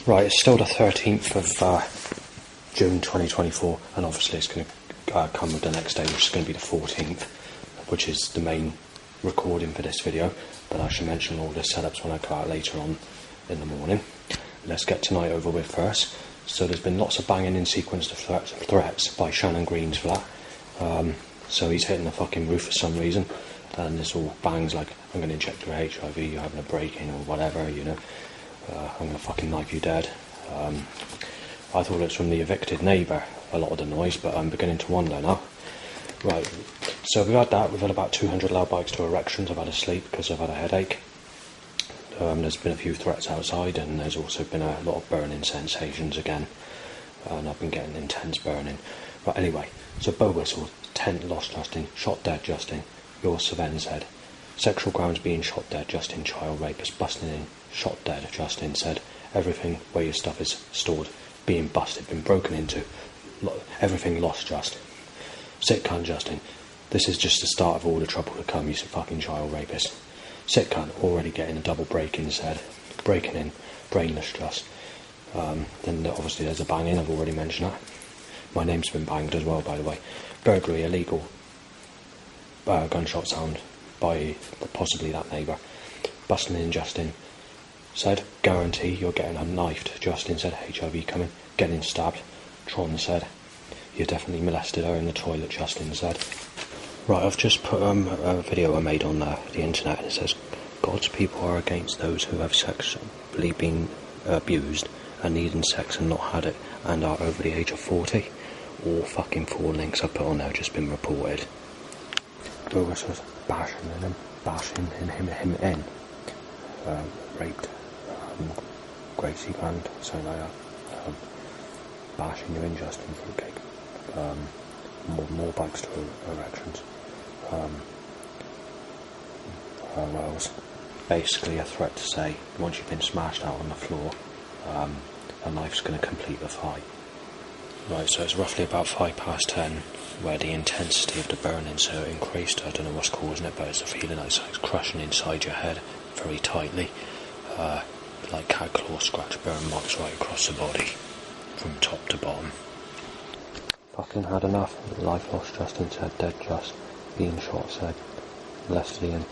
Right, it's still the 13th of June 2024, and obviously it's going to come with the next day, which is going to be the 14th, which is the main recording for this video, but I should mention all the setups when I go out later on in the morning. Let's get tonight over with first. So there's been lots of banging in sequence of threats by Shannon Green's flat. So he's hitting the fucking roof for some reason, and this all bangs like, I'm going to inject your HIV, you're having a break-in or whatever, you know. I'm going to fucking knife you dead. I thought it was from the evicted neighbour, a lot of the noise, but I'm beginning to wonder now. Right, so we've had that. We've had about 200 loud bikes to erections. I've had a sleep because I've had a headache. There's been a few threats outside, and there's also been a lot of burning sensations again, and I've been getting intense burning. Right, anyway, so Bow Whistle, tent lost Justin, shot dead Justin, your Sven said. Sexual grounds being shot dead Justin, child rapist busting in, shot dead Justin said. Everything where your stuff is stored being busted, been broken into, everything lost Justin. Sick cunt Justin, this is just the start of all the trouble to come, you fucking child rapist. Sick cunt, already getting a double break-in said. Breaking in, brainless just. Then obviously there's a banging, I've already mentioned that. My name's been banged as well, by the way. Burglary, illegal. Gunshot sound by possibly that neighbour. Busting in Justin said. Guarantee you're getting unknifed. Justin said. HIV coming. Getting stabbed. Tron said. You definitely molested her in the toilet, Justin said. Right, I've just put a video I made on the internet, and it says, God's people are against those who have sexually been abused and needing sex and not had it and are over the age of 40. All fucking 4 links I put on there have just been reported. Bogus was bashing him in. Raped Gracie Grant, something like that. Bashing you in Justin for a cake. More bikes to erections. What else? Basically a threat to say, once you've been smashed out on the floor, a knife's going to complete the fight. Right, so it's roughly about 10:05 where the intensity of the burning so increased. I don't know what's causing it, but it's a feeling like it's crushing inside your head very tightly. Like cat claw scratch burn marks right across the body, from top to bottom. Fucking had enough. Life lost Justin said. Dead Just. Being shot said. Leslie and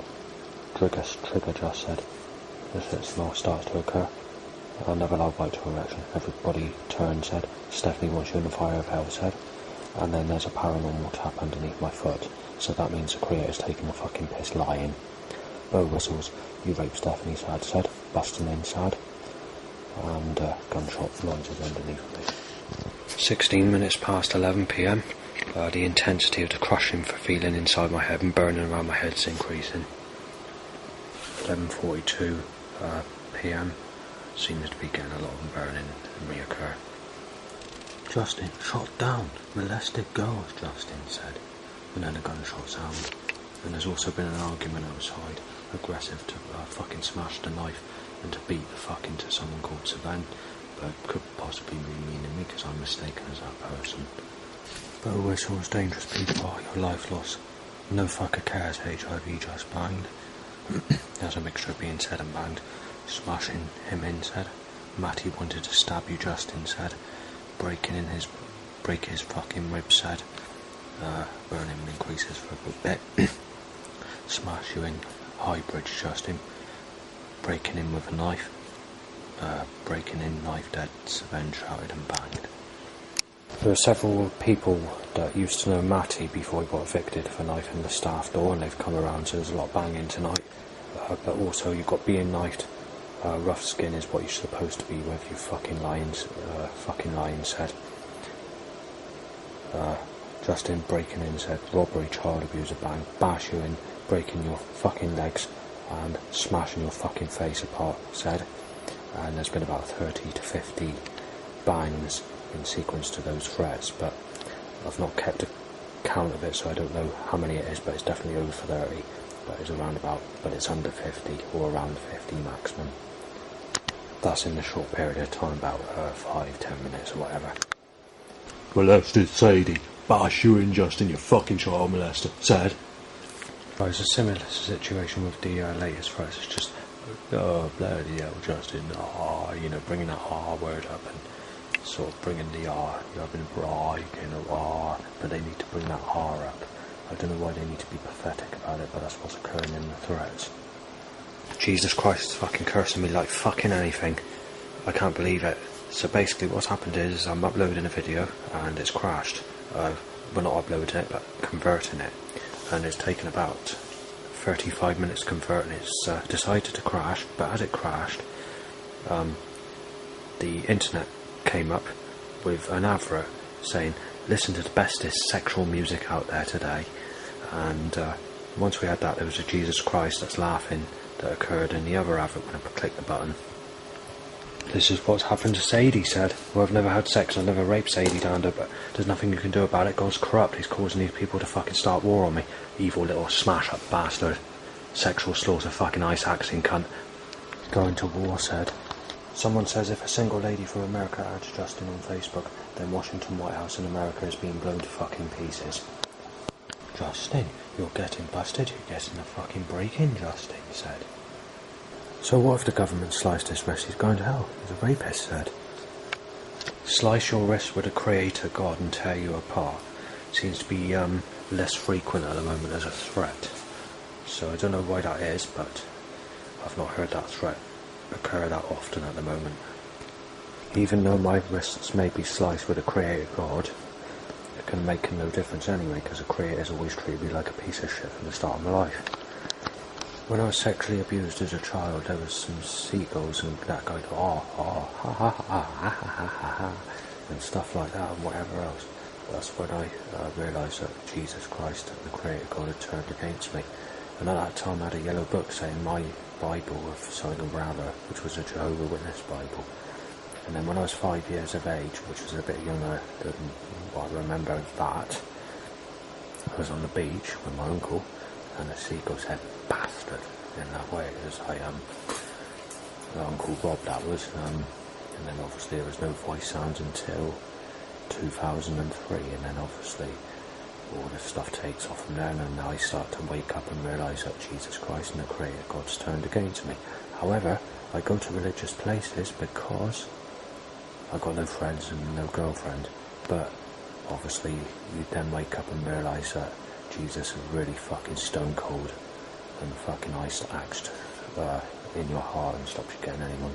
Trigger Just said. The shit smell starts to occur. Another loud bite to erection. Everybody turned said. Stephanie wants you in the fire of hell said. And then there's a paranormal tap underneath my foot. So that means the creator's taking the fucking piss lying. Bow Whistles, you raped Stephanie said. Busting in sad. And gunshot noises underneath me. 16 minutes past 11 PM. The intensity of the crushing for feeling inside my head and burning around my head is increasing. 11:42 PM. Seems to be getting a lot of burning and reoccur. Justin, shot down. Molested girls, Justin said. And then a gunshot sound. And there's also been an argument outside. Aggressive to fucking smash the knife and to beat the fuck into someone called Sven. But could possibly be meaning me because I'm mistaken as that person. Bow Whistles, dangerous people, your life loss. No fucker cares, HIV just banged. There's a mixture of being said and banged. Smashing him in said. Matty wanted to stab you, Justin said. Break his fucking ribs said. Burning increases for a good bit. Smash you in, high bridge Justin. Breaking in with a knife. Breaking in, knife dead, Sven shouted and banged. There are several people that used to know Matty before he got evicted for knifing the staff door, and they've come around, so there's a lot of banging tonight. But also you've got being knifed. Rough skin is what you're supposed to be with, you fucking lions said. Justin breaking in said. Robbery, child abuser, bang. Bash you in, breaking your fucking legs and smashing your fucking face apart said. And there's been about 30 to 50 bangs in sequence to those threats, but I've not kept a count of it, so I don't know how many it is, but it's definitely over 30, but it's around about, but it's under 50 or around 50 maximum. That's in a short period of time, about 5-10 minutes or whatever. Molested Sadie, bash you in Justin, you fucking child molester said. Right, it's a similar situation with the latest threats. It's just oh, bloody hell, Justin, you know, bringing that R word up and sort of bringing the R, you're having a bra, you're getting a R, but they need to bring that R up. I don't know why they need to be pathetic about it, but that's what's occurring in the threads. Jesus Christ is fucking cursing me like fucking anything. I can't believe it. So basically what's happened is I'm uploading a video and it's crashed. Well, not uploading it, but converting it. And it's taken about 35 minutes to convert, and it's decided to crash. But as it crashed, the internet came up with an advert saying, listen to the bestest sexual music out there today. And once we had that, there was a Jesus Christ that's laughing that occurred in the other advert when I clicked the button. This is what's happened to Sadie, said. Well, I've never had sex, I've never raped Sadie down there, but there's nothing you can do about it. God's corrupt, he's causing these people to fucking start war on me. Evil little smash-up bastard. Sexual slaughter, fucking ice-axing cunt. Going to war, said. Someone says if a single lady from America adds Justin on Facebook, then Washington White House in America is being blown to fucking pieces. Justin, you're getting busted, you're getting a fucking break-in, Justin, said. So what if the government sliced his wrist? He's going to hell. He's a rapist, said. Slice your wrist with a creator god and tear you apart. Seems to be less frequent at the moment as a threat. So I don't know why that is, but I've not heard that threat occur that often at the moment. Even though my wrists may be sliced with a creator god, it can make no difference anyway, because a creator's always treated me like a piece of shit from the start of my life. When I was sexually abused as a child, there was some seagulls and that going, ha ha ha ha ha ha ha, and stuff like that and whatever else. That's when I realised that Jesus Christ, the Creator God, had turned against me. And at that time I had a yellow book saying my Bible of something or other, which was a Jehovah's Witness Bible. And then when I was 5 years of age, which was a bit younger than what I remember that, I was on the beach with my uncle, and the seagull said, bastard, in that way. It was like, Uncle Rob, that was, and then obviously there was no voice sounds until 2003, and then obviously all this stuff takes off from there, and then I start to wake up and realise that Jesus Christ and the Creator God's turned against me. However, I go to religious places because I've got no friends and no girlfriend, but obviously you then wake up and realise that Jesus is really fucking stone cold and fucking ice-axed in your heart and stops you getting anyone.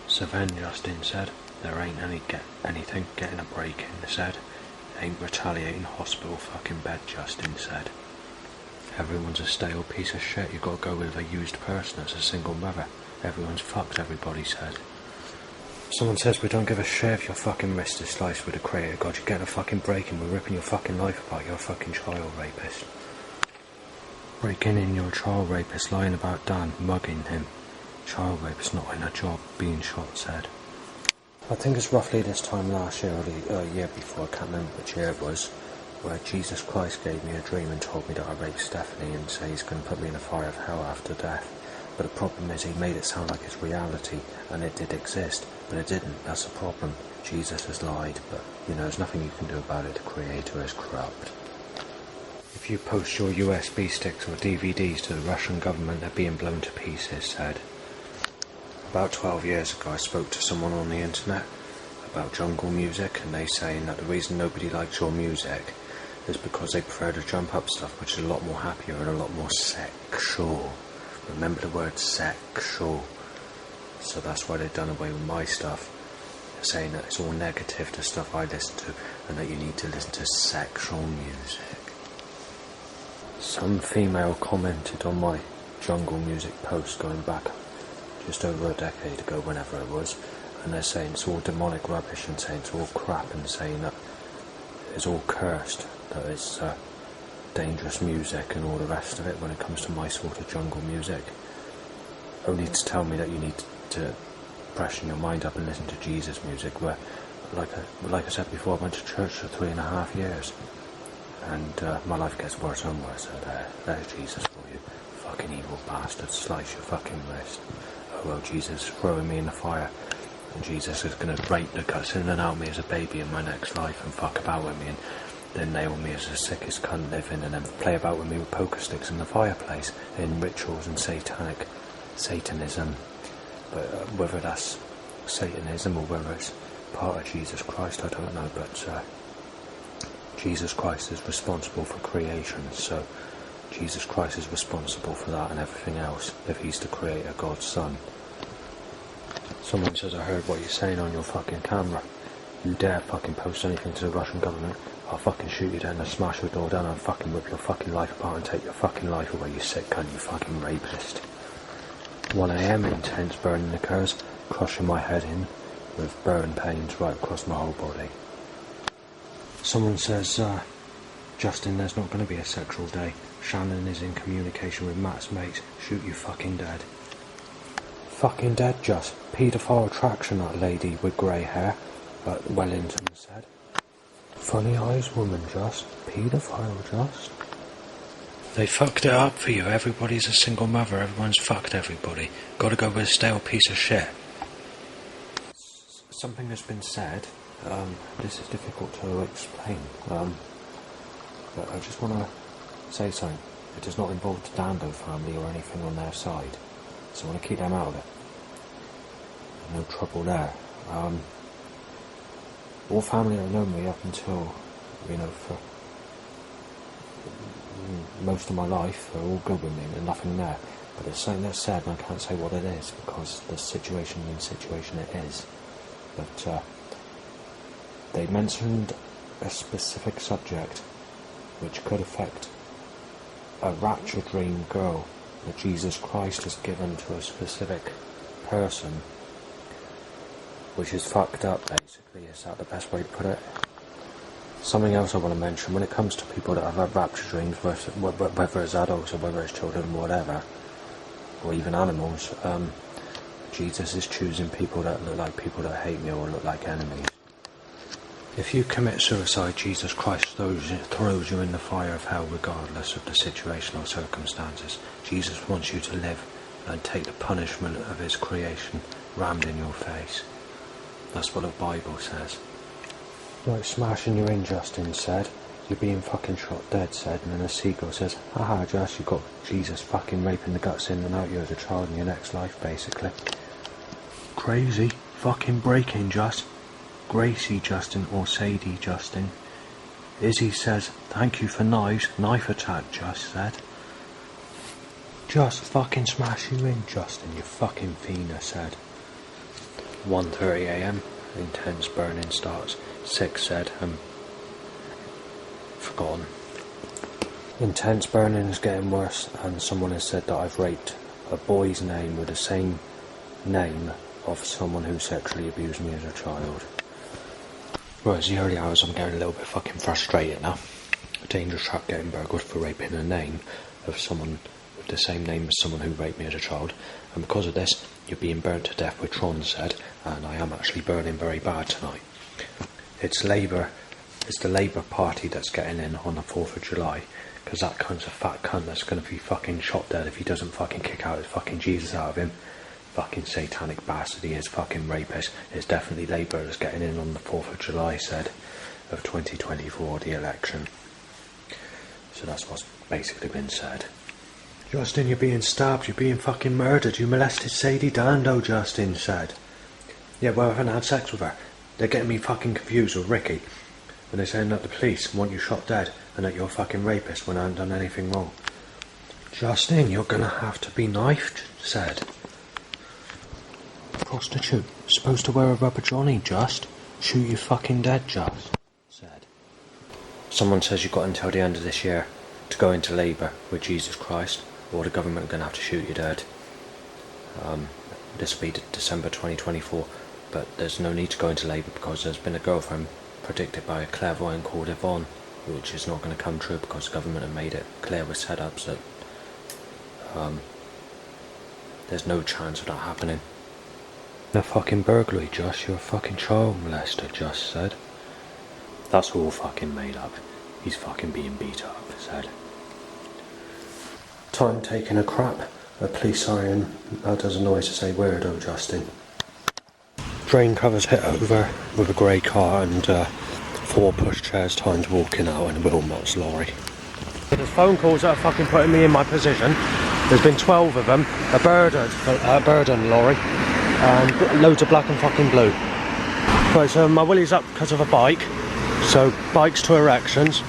So then Justin said, there ain't anything getting a break-in, said. Ain't retaliating hospital fucking bed, Justin said. Everyone's a stale piece of shit, you gotta go with a used person as a single mother. Everyone's fucked, everybody said. Someone says we don't give a shit if your fucking wrist is sliced with a Creator God, you're getting a fucking break-in, we're ripping your fucking life apart, you're a fucking child rapist. Breaking in your child rapist, lying about Dan, mugging him. Child rapist not in a job, being shot, said. I think it's roughly this time last year, or the year before, I can't remember which year it was, where Jesus Christ gave me a dream and told me that I raped Stephanie and said he's going to put me in a fire of hell after death. But the problem is he made it sound like it's reality, and it did exist, but it didn't. That's the problem. Jesus has lied, but, you know, there's nothing you can do about it. The Creator is corrupt. If you post your USB sticks or DVDs to the Russian government, they're being blown to pieces, said. About 12 years ago I spoke to someone on the internet about jungle music, and they saying that the reason nobody likes your music is because they prefer the jump up stuff, which is a lot more happier and a lot more sexual. Remember the word sexual. So that's why they've done away with my stuff. They're saying that it's all negative, the stuff I listen to, and that you need to listen to sexual music. Some female commented on my jungle music post going back just over a decade ago, whenever it was, and they're saying it's all demonic rubbish and saying it's all crap and saying that it's all cursed, that it's dangerous music and all the rest of it when it comes to my sort of jungle music. Only to tell me that you need to freshen your mind up and listen to Jesus music, where, like I said before, I went to church for 3.5 years, and my life gets worse and worse. So there's Jesus for you, fucking evil bastard, slice your fucking wrist. Oh well, Jesus is throwing me in the fire, and Jesus is going to rape the guts in and out of me as a baby in my next life and fuck about with me and then nail me as the sickest cunt living and then play about with me with poker sticks in the fireplace in rituals and satanic Satanism, but whether that's Satanism or whether it's part of Jesus Christ, I don't know, but Jesus Christ is responsible for creation, so Jesus Christ is responsible for that and everything else, if he's the creator, God's son. Someone says, I heard what you're saying on your fucking camera. You dare fucking post anything to the Russian government, I'll fucking shoot you down and smash your door down and fucking rip your fucking life apart and take your fucking life away, you sick cunt, you fucking rapist. 1 AM, intense burning occurs, crushing my head in with burn pains right across my whole body. Someone says, Justin, there's not going to be a sexual day. Shannon is in communication with Matt's mates. Shoot you fucking dead. Fucking dead, Just. Paedophile attraction, that lady with grey hair, Wellington said. Funny eyes woman, Just. Paedophile, Just. They fucked it up for you. Everybody's a single mother. Everyone's fucked everybody. Gotta go with a stale piece of shit. Something has been said. This is difficult to explain. But I just want to say something. It does not involve the Dando family or anything on their side. So I want to keep them out of it. No trouble there. All family have known me up until, for most of my life, they're all good with me, there's nothing there. But there's something that's said and I can't say what it is because the situation it is. But they mentioned a specific subject which could affect a rapture dream girl that Jesus Christ has given to a specific person, which is fucked up basically. Is that the best way to put it? Something else I want to mention, when it comes to people that have had rapture dreams, whether it's adults or whether it's children or whatever, or even animals, Jesus is choosing people that look like people that hate me or look like enemies. If you commit suicide, Jesus Christ throws you in the fire of hell regardless of the situation or circumstances. Jesus wants you to live and take the punishment of his creation rammed in your face. That's what the Bible says. Like smashing you in, Justin said. You're being fucking shot dead, said. And then a seagull says, haha, Just, you got Jesus fucking raping the guts in and out you as a child in your next life, basically. Crazy. Fucking breaking, Just. Gracie Justin or Sadie Justin. Izzy says, thank you for knives. Knife attack, Just said. Just fucking smash you in, Justin, you fucking fiender, said. 1:30 AM. Intense burning starts. 6 said, forgotten. Intense burning is getting worse, and someone has said that I've raped a boy's name with the same name of someone who sexually abused me as a child. Well, it's the early hours, I'm getting a little bit fucking frustrated now. A dangerous trap getting burgled for raping a name of someone with the same name as someone who raped me as a child, and because of this, you're being burnt to death, with Tron said, and I am actually burning very bad tonight. It's the Labour Party that's getting in on the 4th of July, because that cunt's a fat cunt that's going to be fucking shot dead if he doesn't fucking kick out his fucking Jesus out of him. Fucking satanic bastard he is, fucking rapist. It's definitely Labour that's getting in on the 4th of July, said, of 2024, the election. So that's what's basically been said. Justin, you're being stabbed, you're being fucking murdered, you molested Sadie Dando, Justin said. Yeah, well, I haven't had sex with her. They're getting me fucking confused with Ricky. When they're saying that the police want you shot dead and that you're a fucking rapist when I haven't done anything wrong. Justin, you're gonna have to be knifed, said. Prostitute, supposed to wear a rubber johnny, Just. Shoot you fucking dead, Just, said. Someone says you've got until the end of this year to go into Labour with Jesus Christ, or the government are gonna have to shoot you dead. This will be December 2024. But there's no need to go into Labour because there's been a girlfriend predicted by a clairvoyant called Yvonne, which is not going to come true because the government have made it clear with setups that there's no chance of that happening. A fucking burglary, Josh, you're a fucking child molester, Josh said. That's all fucking made up. He's fucking being beat up, said. Time taking a crap. A police siren, that does a noise to say weirdo, Justin. Drain covers hit over with a grey car and 4 pushchairs timed walking out in Wilmot's lorry. There's phone calls that are fucking putting me in my position. There's been 12 of them, a burden lorry, and loads of black and fucking blue. Right, so my willy's up because of a bike, so bikes to erections,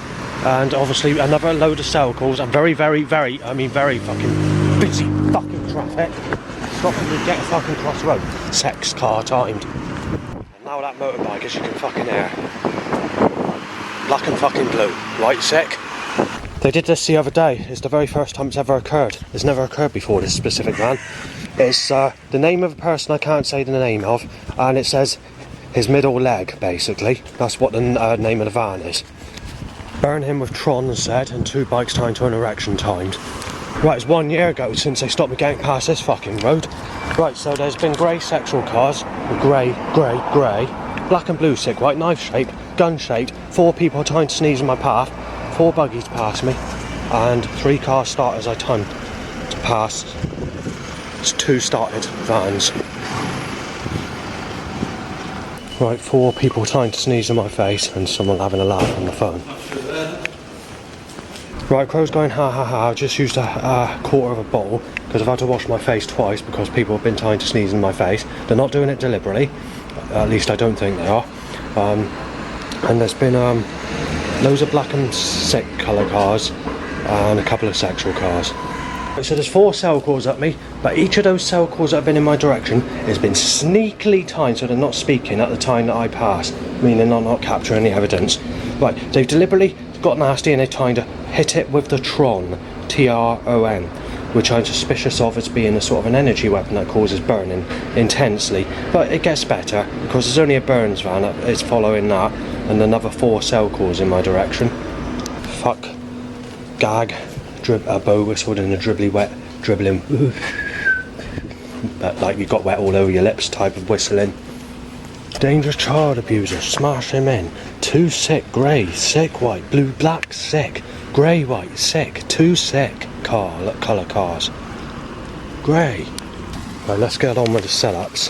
and obviously another load of cell calls, and very fucking busy fucking traffic. Stopping to get a fucking cross road. Sex car timed. And now that motorbike, as you can fucking hear. Black and fucking blue. Right, sick? They did this the other day. It's the very first time it's ever occurred. It's never occurred before, this specific van. It's the name of a person I can't say the name of, and it says his middle leg, basically. That's what the name of the van is. Burn him with Tron said, and 2 bikes timed to an erection timed. Right, it's 1 year ago since they stopped me getting past this fucking road. Right, so there's been grey sexual cars, grey, black and blue sick, white, knife shaped, gun shaped, 4 people trying to sneeze in my path, 4 buggies past me, and 3 car starters I timed to pass. It's 2 started vans. Right, 4 people trying to sneeze in my face, and someone having a laugh on the phone. Right, Crow's going ha ha ha. I just used a quarter of a bottle because I've had to wash my face twice because people have been trying to sneeze in my face. They're not doing it deliberately, at least I don't think they are. And there's been loads of black and sick colour cars and a couple of sexual cars. So there's 4 cell calls at me, but each of those cell calls that have been in my direction has been sneakily timed so they're not speaking at the time that I pass, meaning I'm not capturing any evidence. Right, they've deliberately got nasty and they're trying to hit it with the Tron, T-R-O-N, which I'm suspicious of as being a sort of an energy weapon that causes burning intensely. But it gets better because there's only a Burns van it's following that, and another 4 cell calls in my direction. Fuck, gag, a bow whistled and a dribbling, but like you got wet all over your lips type of whistling. Dangerous child abuser, smash him in. 2 sick, grey, sick, white, blue, black, sick, grey, white, sick, 2 sick colour cars. Grey. Right, let's get on with the setups.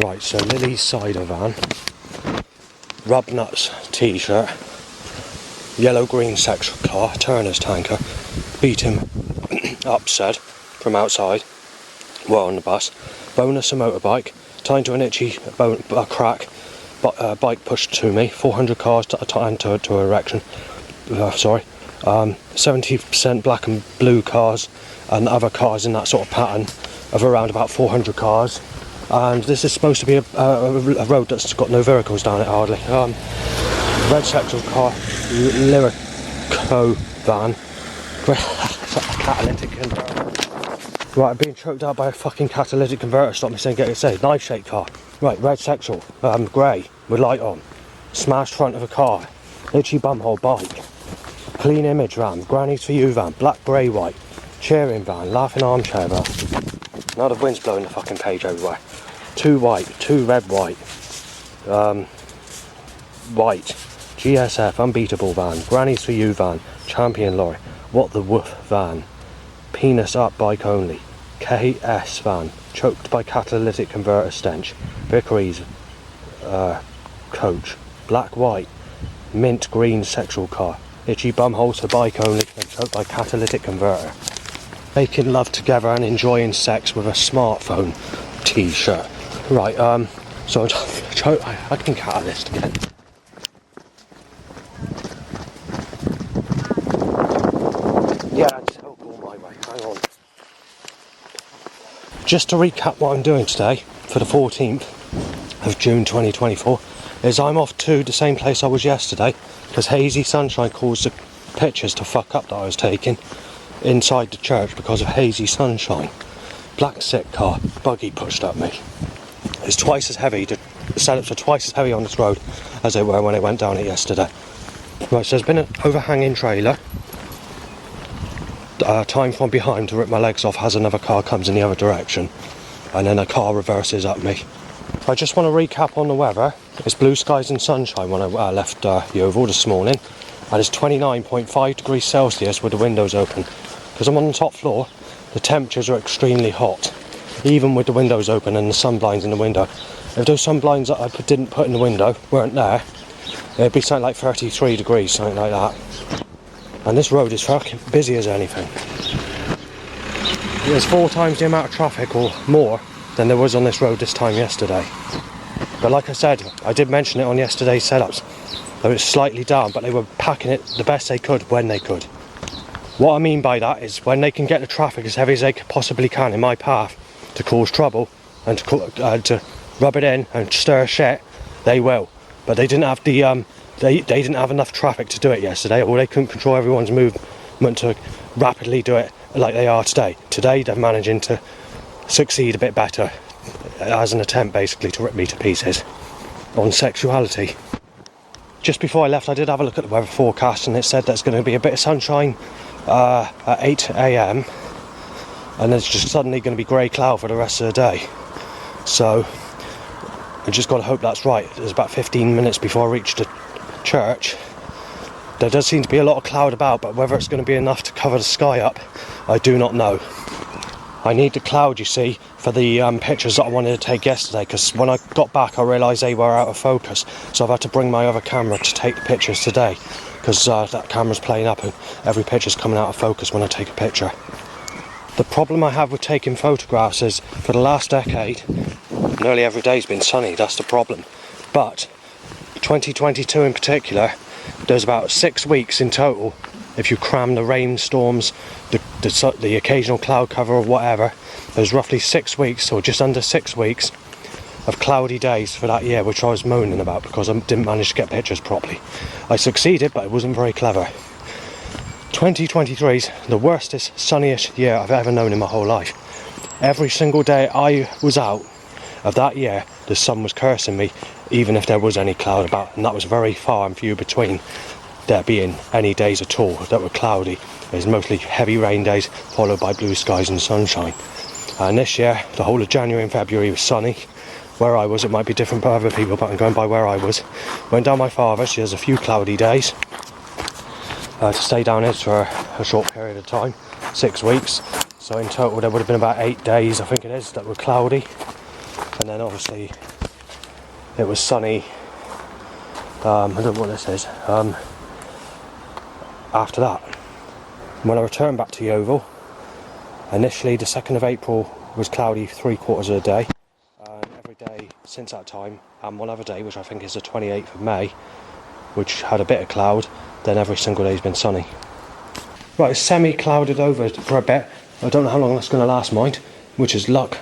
Right, so Lily's cider van, Rub Nuts t-shirt, yellow-green sexual car, Turner's tanker, beat him up said, from outside, well on the bus, bonus a motorbike, tied to an itchy crack, bike pushed to me, 400 cars to erection, 70% black and blue cars, and other cars in that sort of pattern of around about 400 cars, and this is supposed to be a road that's got no vehicles down it hardly. Red sexual car, Lyrico van, catalytic converter. Right, I'm being choked out by a fucking catalytic converter. Stop me saying get it said. Knife shaped car. Right, red sexual, grey, with light on. Smashed front of a car. Itchy bumhole bike. Clean image van. Grannies for you van. Black, grey, white. Cheering van. Laughing armchair van. Now the wind's blowing the fucking page everywhere. 2 white, 2 red, white. White. GSF, unbeatable van. Grannies for you van. Champion lorry. What the woof van. Penis up bike only. KS van. Choked by catalytic converter stench. Vickery's coach. Black white. Mint green sexual car. Itchy bumhole to bike only and choked by catalytic converter. Making love together and enjoying sex with a smartphone t-shirt. Right, so I can catalyst again. Yeah, that's all my way. Hang on. Just to recap what I'm doing today for the 14th of June 2024 is I'm off to the same place I was yesterday because hazy sunshine caused the pictures to fuck up that I was taking inside the church because of hazy sunshine. Black sick car, buggy pushed up me. It's twice as heavy, the setups are twice as heavy on this road as they were when I went down it yesterday. Right, so there's been an overhanging trailer. Time from behind to rip my legs off as another car comes in the other direction, and then a car reverses up me. I just want to recap on the weather. It's blue skies and sunshine when I left Yeovil this morning, and it's 29.5 degrees Celsius with the windows open. Because I'm on the top floor, the temperatures are extremely hot, even with the windows open and the sun blinds in the window. If those sun blinds that I didn't put in the window weren't there, it'd be something like 33 degrees, something like that. And this road is fucking busy as anything. There's 4 times the amount of traffic or more than there was on this road this time yesterday. But like I said, I did mention it on yesterday's setups. They were slightly down, but they were packing it the best they could when they could. What I mean by that is when they can get the traffic as heavy as they possibly can in my path to cause trouble and to rub it in and stir shit, they will. But they didn't have the they didn't have enough traffic to do it yesterday, or they couldn't control everyone's movement to rapidly do it like they are today. Today they're managing to succeed a bit better as an attempt basically to rip me to pieces on sexuality. Just before I left I did have a look at the weather forecast, and it said there's going to be a bit of sunshine at 8 AM and there's just suddenly going to be grey cloud for the rest of the day. So I just got to hope that's right. There's about 15 minutes before I reach the church. There does seem to be a lot of cloud about, but whether it's going to be enough to cover the sky up, I do not know. I need the cloud, you see, for the pictures that I wanted to take yesterday, because when I got back I realised they were out of focus, so I've had to bring my other camera to take the pictures today, because that camera's playing up and every picture's coming out of focus when I take a picture. The problem I have with taking photographs is, for the last decade, nearly every day's been sunny, that's the problem. But 2022 in particular, there's about 6 weeks in total, if you cram the rainstorms, the occasional cloud cover or whatever, there's roughly 6 weeks, or just under 6 weeks, of cloudy days for that year, which I was moaning about because I didn't manage to get pictures properly. I succeeded, but it wasn't very clever. 2023's the worstest, sunniest year I've ever known in my whole life. Every single day I was out of that year, the sun was cursing me, even if there was any cloud about, and that was very far and few between there being any days at all that were cloudy. It was mostly heavy rain days followed by blue skies and sunshine. And this year, the whole of January and February was sunny. Where I was, it might be different for other people, but I'm going by where I was. Went down my father's, she has a few cloudy days. To stay down here for a short period of time, 6 weeks. So in total there would have been about 8 days, I think it is, that were cloudy. And then obviously it was sunny, I don't know what this is, after that. When I returned back to Yeovil, initially the 2nd of April was cloudy 3/4 of the day. Every day since that time, and one other day, which I think is the 28th of May, which had a bit of cloud, then every single day's been sunny. Right, it's semi-clouded over for a bit. I don't know how long that's going to last, mind, which is luck.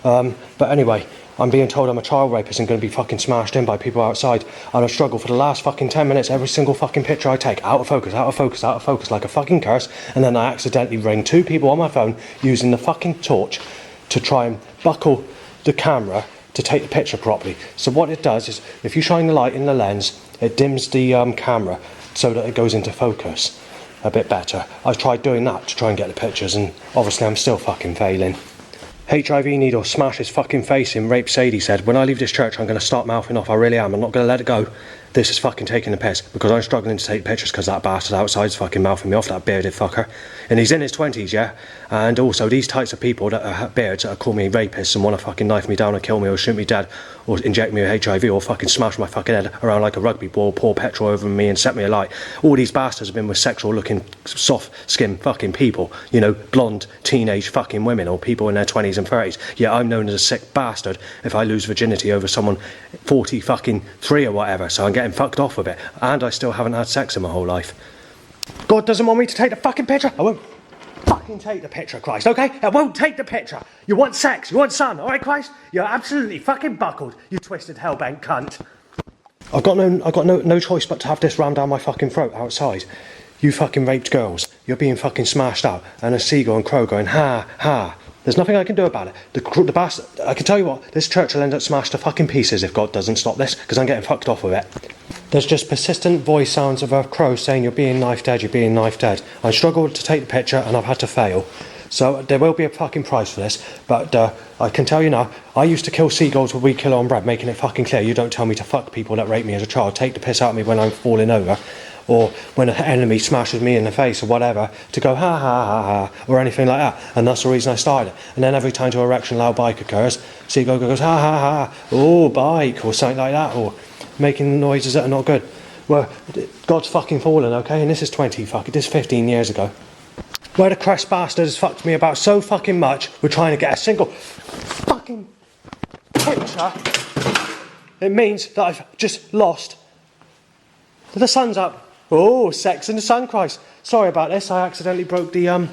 But anyway, I'm being told I'm a child rapist and going to be fucking smashed in by people outside, and I've struggled for the last fucking 10 minutes, every single fucking picture I take, out of focus, out of focus, out of focus, like a fucking curse, and then I accidentally ring 2 people on my phone using the fucking torch to try and buckle the camera to take the picture properly. So what it does is, if you shine the light in the lens, it dims the camera so that it goes into focus a bit better. I've tried doing that to try and get the pictures, and obviously I'm still fucking failing. HIV needle smash his fucking face in Rape Sadie said, when I leave this church I'm going to start mouthing off, I really am, I'm not going to let it go. This is fucking taking the piss, because I'm struggling to take pictures because that bastard outside's fucking mouthing me off, that bearded fucker. And he's in his 20s, yeah? And also these types of people that are beards that call me rapists and want to fucking knife me down and kill me or shoot me dead or inject me with HIV or fucking smash my fucking head around like a rugby ball, pour petrol over me and set me alight. All these bastards have been with sexual looking, soft skinned fucking people, you know, blonde teenage fucking women or people in their 20s and 30s. Yeah, I'm known as a sick bastard if I lose virginity over someone 40 fucking 3 or whatever, so I'm getting fucked off with it, and I still haven't had sex in my whole life. God doesn't want me to take the fucking picture. I won't fucking take the picture, Christ, okay? I won't take the picture. You want sex, you want son, alright, Christ? You're absolutely fucking buckled, you twisted hellbent cunt. I've got no choice but to have this rammed down my fucking throat outside. You fucking raped girls. You're being fucking smashed out, and a seagull and crow going ha ha. There's nothing I can do about it. The bastard, I can tell you what, this church will end up smashed to fucking pieces if God doesn't stop this, because I'm getting fucked off with it. There's just persistent voice sounds of a crow saying you're being knife dead, you're being knife dead. I struggled to take the picture and I've had to fail. So there will be a fucking price for this, but I can tell you now, I used to kill seagulls with weed killer on bread, making it fucking clear you don't tell me to fuck people that rape me as a child, take the piss out of me when I'm falling over, or when an enemy smashes me in the face or whatever, to go ha ha ha ha, or anything like that. And that's the reason I started it. And then every time to erection loud bike occurs, seagull goes ha ha ha, oh bike, or something like that, or making noises that are not good. where God's fucking fallen, okay? And this is 15 years ago. Where the crest bastard has fucked me about so fucking much, we're trying to get a single fucking picture. It means that I've just lost. The sun's up. Oh, sex in the sun, Christ. Sorry about this, I accidentally broke the, well,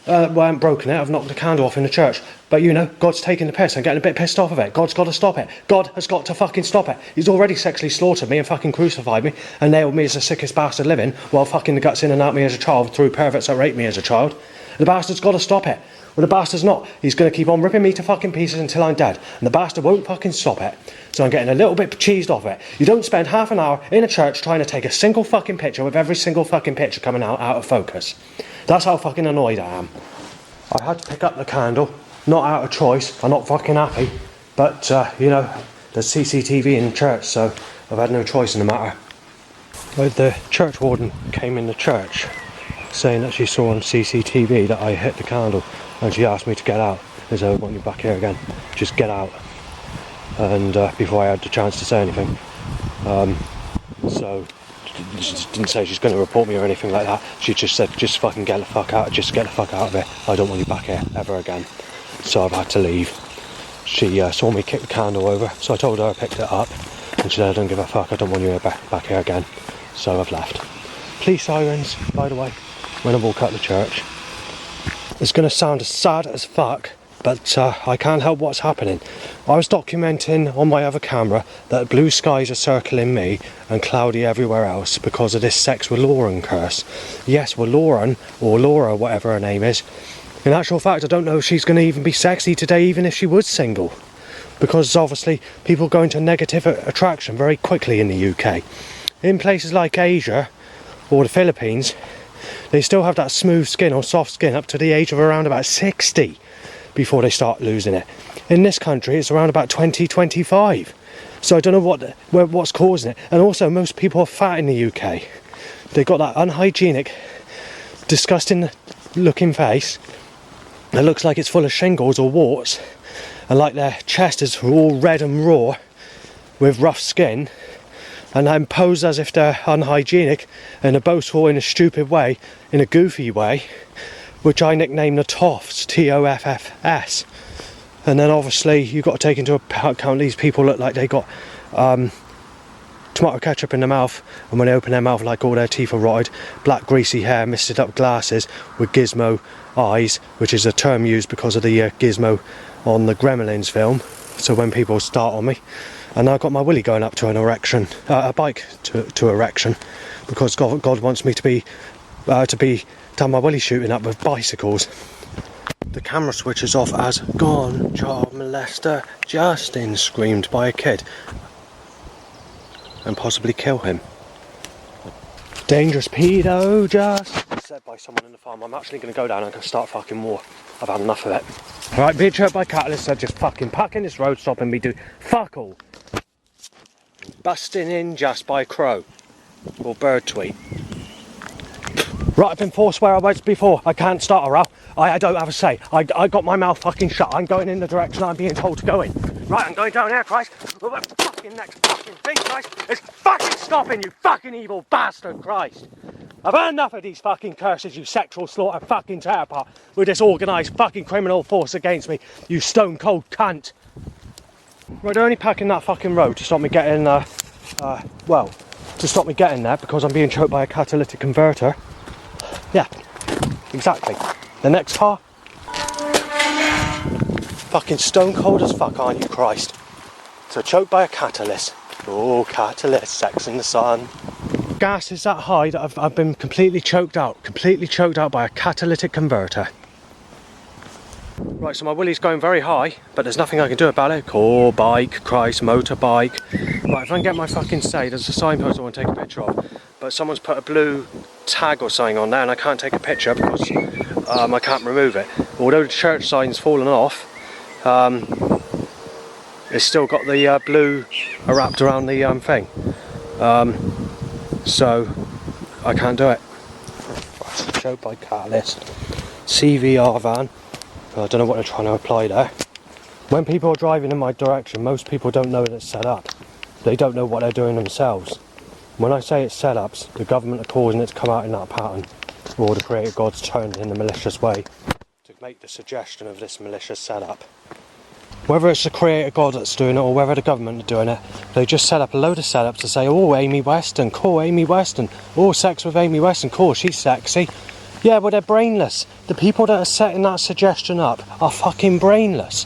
I haven't broken it, I've knocked the candle off in the church. But you know, God's taking the piss, I'm getting a bit pissed off of it. God's got to stop it. God has got to fucking stop it. He's already sexually slaughtered me and fucking crucified me and nailed me as the sickest bastard living while fucking the guts in and out me as a child through perverts that raped me as a child. The bastard's got to stop it. Well, the bastard's not. He's going to keep on ripping me to fucking pieces until I'm dead. And the bastard won't fucking stop it. So I'm getting a little bit cheesed off it. You don't spend half an hour in a church trying to take a single fucking picture with every single fucking picture coming out of focus. That's how fucking annoyed I am. I had to pick up the candle, not out of choice. I'm not fucking happy. But, you know, there's CCTV in church, so I've had no choice in the matter. Well, the church warden came in the church saying that she saw on CCTV that I hit the candle, and she asked me to get out. As I want you back here again, just get out. And before I had the chance to say anything, so she didn't say she's going to report me or anything like that. She just said, just fucking get the fuck out, just get the fuck out of it. I don't want you back here ever again. So I've had to leave. She saw me kick the candle over, so I told her I picked it up, and she said, I don't give a fuck, I don't want you back here again. So I've left. Police sirens, by the way, when I walk out the church. It's going to sound as sad as fuck, but I can't help what's happening. I was documenting on my other camera that blue skies are circling me and cloudy everywhere else because of this sex with Lauren curse. Yes, with Lauren, or Laura, whatever her name is. In actual fact, I don't know if she's going to even be sexy today, even if she was single. Because obviously people go into negative attraction very quickly in the UK. In places like Asia or the Philippines, they still have that smooth skin or soft skin up to the age of around about 60 before they start losing it. In this country, it's around about 20, 25. So I don't know what's causing it. And also, most people are fat in the UK. They've got that unhygienic, disgusting looking face that looks like it's full of shingles or warts, and like their chest is all red and raw with rough skin, and then pose as if they're unhygienic and are boastful in a stupid way, in a goofy way, which I nickname the Toffs, Toffs. And then obviously you've got to take into account these people look like they got tomato ketchup in their mouth, and when they open their mouth, like all their teeth are rotted, black greasy hair, misted up glasses with gizmo eyes, which is a term used because of the gizmo on the Gremlins film. So when people start on me, and I've got my willy going up to an erection, a bike to erection, because God wants me to have my willy shooting up with bicycles. The camera switch is off as "Gone, child molester Justin" screamed by a kid, and possibly kill him. Dangerous pedo, just said by someone in the farm. I'm actually going to go down and start fucking war. I've had enough of it. Right, being chirped by catalysts, so just fucking packing this road, stopping me do fuck all. Busting in just by crow or bird tweet. Right, I've been forced where I was before. I can't start a row. I don't have a say. I got my mouth fucking shut. I'm going in the direction I'm being told to go in. Right, I'm going down here, Christ. Well, the fucking next fucking thing, Christ, is fucking stopping, you fucking evil bastard, Christ. I've had enough of these fucking curses, you sexual slaughter fucking tearapart with this organised fucking criminal force against me, you stone cold cunt. Right, they're only packing that fucking road to stop me getting, to stop me getting there because I'm being choked by a catalytic converter. Yeah, exactly. The next car. Fucking stone cold as fuck, aren't you, Christ? So choked by a catalyst. Oh, catalyst, sex in the sun. Gas is that high that I've been completely choked out by a catalytic converter. Right, so my willy's going very high, but there's nothing I can do about it. Core bike, Christ, motorbike. Right, if I can get my fucking say, there's a signpost I want to take a picture of, but someone's put a blue tag or something on there and I can't take a picture because I can't remove it. Although the church sign's fallen off, it's still got the blue wrapped around the thing. So I can't do it. Showed by catalyst. CVR van. I don't know what they're trying to apply there. When people are driving in my direction, most people don't know that it's set up. They don't know what they're doing themselves. When I say it's set-ups, the government are causing it to come out in that pattern, or the creator gods turn in a malicious way to make the suggestion of this malicious setup. Whether it's the creator god that's doing it or whether the government are doing it, they just set up a load of setups to say, oh, Amy Weston, cool, Amy Weston, oh, sex with Amy Weston, cool, she's sexy. Yeah, well, they're brainless. The people that are setting that suggestion up are fucking brainless.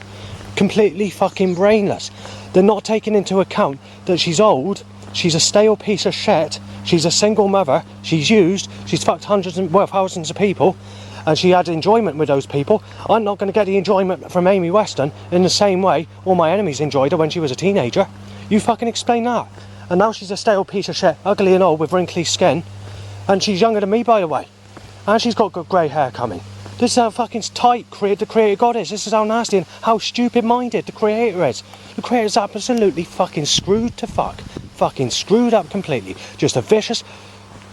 Completely fucking brainless. They're not taking into account that she's old, she's a stale piece of shit, she's a single mother, she's used, she's fucked thousands of people, and she had enjoyment with those people. I'm not going to get the enjoyment from Amy Weston in the same way all my enemies enjoyed her when she was a teenager. You fucking explain that. And now she's a stale piece of shit, ugly and old with wrinkly skin, and she's younger than me, by the way. And she's got good grey hair coming. This is how fucking tight the creator god is. This is how nasty and how stupid-minded the creator is. The creator's absolutely fucking screwed to fuck. Fucking screwed up completely. Just a vicious,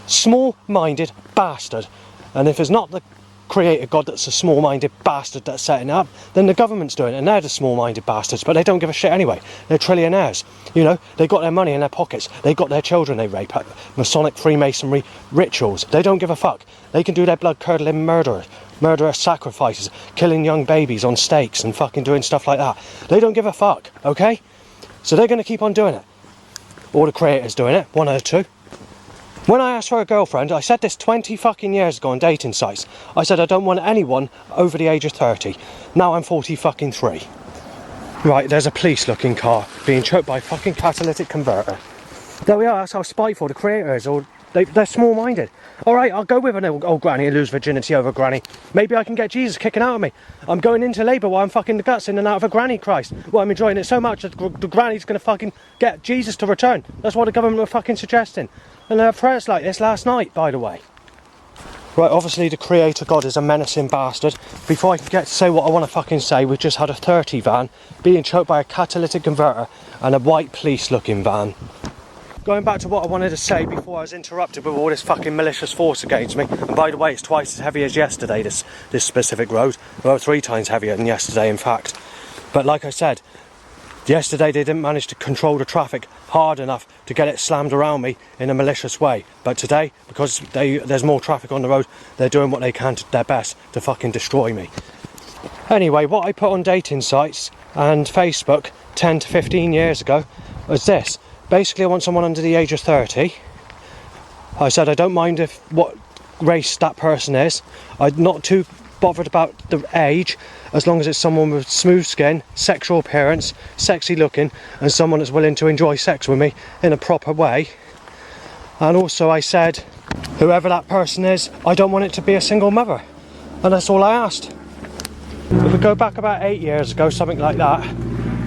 small-minded bastard. And if it's not the creator god that's a small-minded bastard that's setting it up, then the government's doing it, and they're the small-minded bastards, but they don't give a shit anyway. They're trillionaires, you know. They got their money in their pockets. They got their children they rape at Masonic Freemasonry rituals. They don't give a fuck. They can do their blood-curdling murderous sacrifices, killing young babies on stakes and fucking doing stuff like that. They don't give a fuck, okay? So they're going to keep on doing it. Or the creator's doing it, one of the two. When I asked for a girlfriend, I said this 20 fucking years ago on dating sites. I said I don't want anyone over the age of 30. Now I'm 40 fucking 3. Right, there's a police looking car being choked by a fucking catalytic converter. There we are, that's how spiteful the creator is, or they're small-minded. Alright, I'll go with an old granny and lose virginity over granny. Maybe I can get Jesus kicking out of me. I'm going into labour while I'm fucking the guts in and out of a granny, Christ. Well, I'm enjoying it so much that the granny's going to fucking get Jesus to return. That's what the government were fucking suggesting. And there were prayers like this last night, by the way. Right, obviously the creator god is a menacing bastard. Before I can get to say what I want to fucking say, we've just had a 30 van being choked by a catalytic converter and a white police looking van. Going back to what I wanted to say before I was interrupted with all this fucking malicious force against me. And by the way, it's twice as heavy as yesterday, this specific road. Well, 3 times heavier than yesterday, in fact. But like I said, yesterday they didn't manage to control the traffic hard enough to get it slammed around me in a malicious way. But today, because there's more traffic on the road, they're doing what they can to their best to fucking destroy me. Anyway, what I put on dating sites and Facebook 10 to 15 years ago was this. Basically, I want someone under the age of 30. I said I don't mind what race that person is. I'm not too bothered about the age, as long as it's someone with smooth skin, sexual appearance, sexy looking, and someone that's willing to enjoy sex with me in a proper way. And also I said, whoever that person is, I don't want it to be a single mother. And that's all I asked. If we go back about 8 years ago, something like that,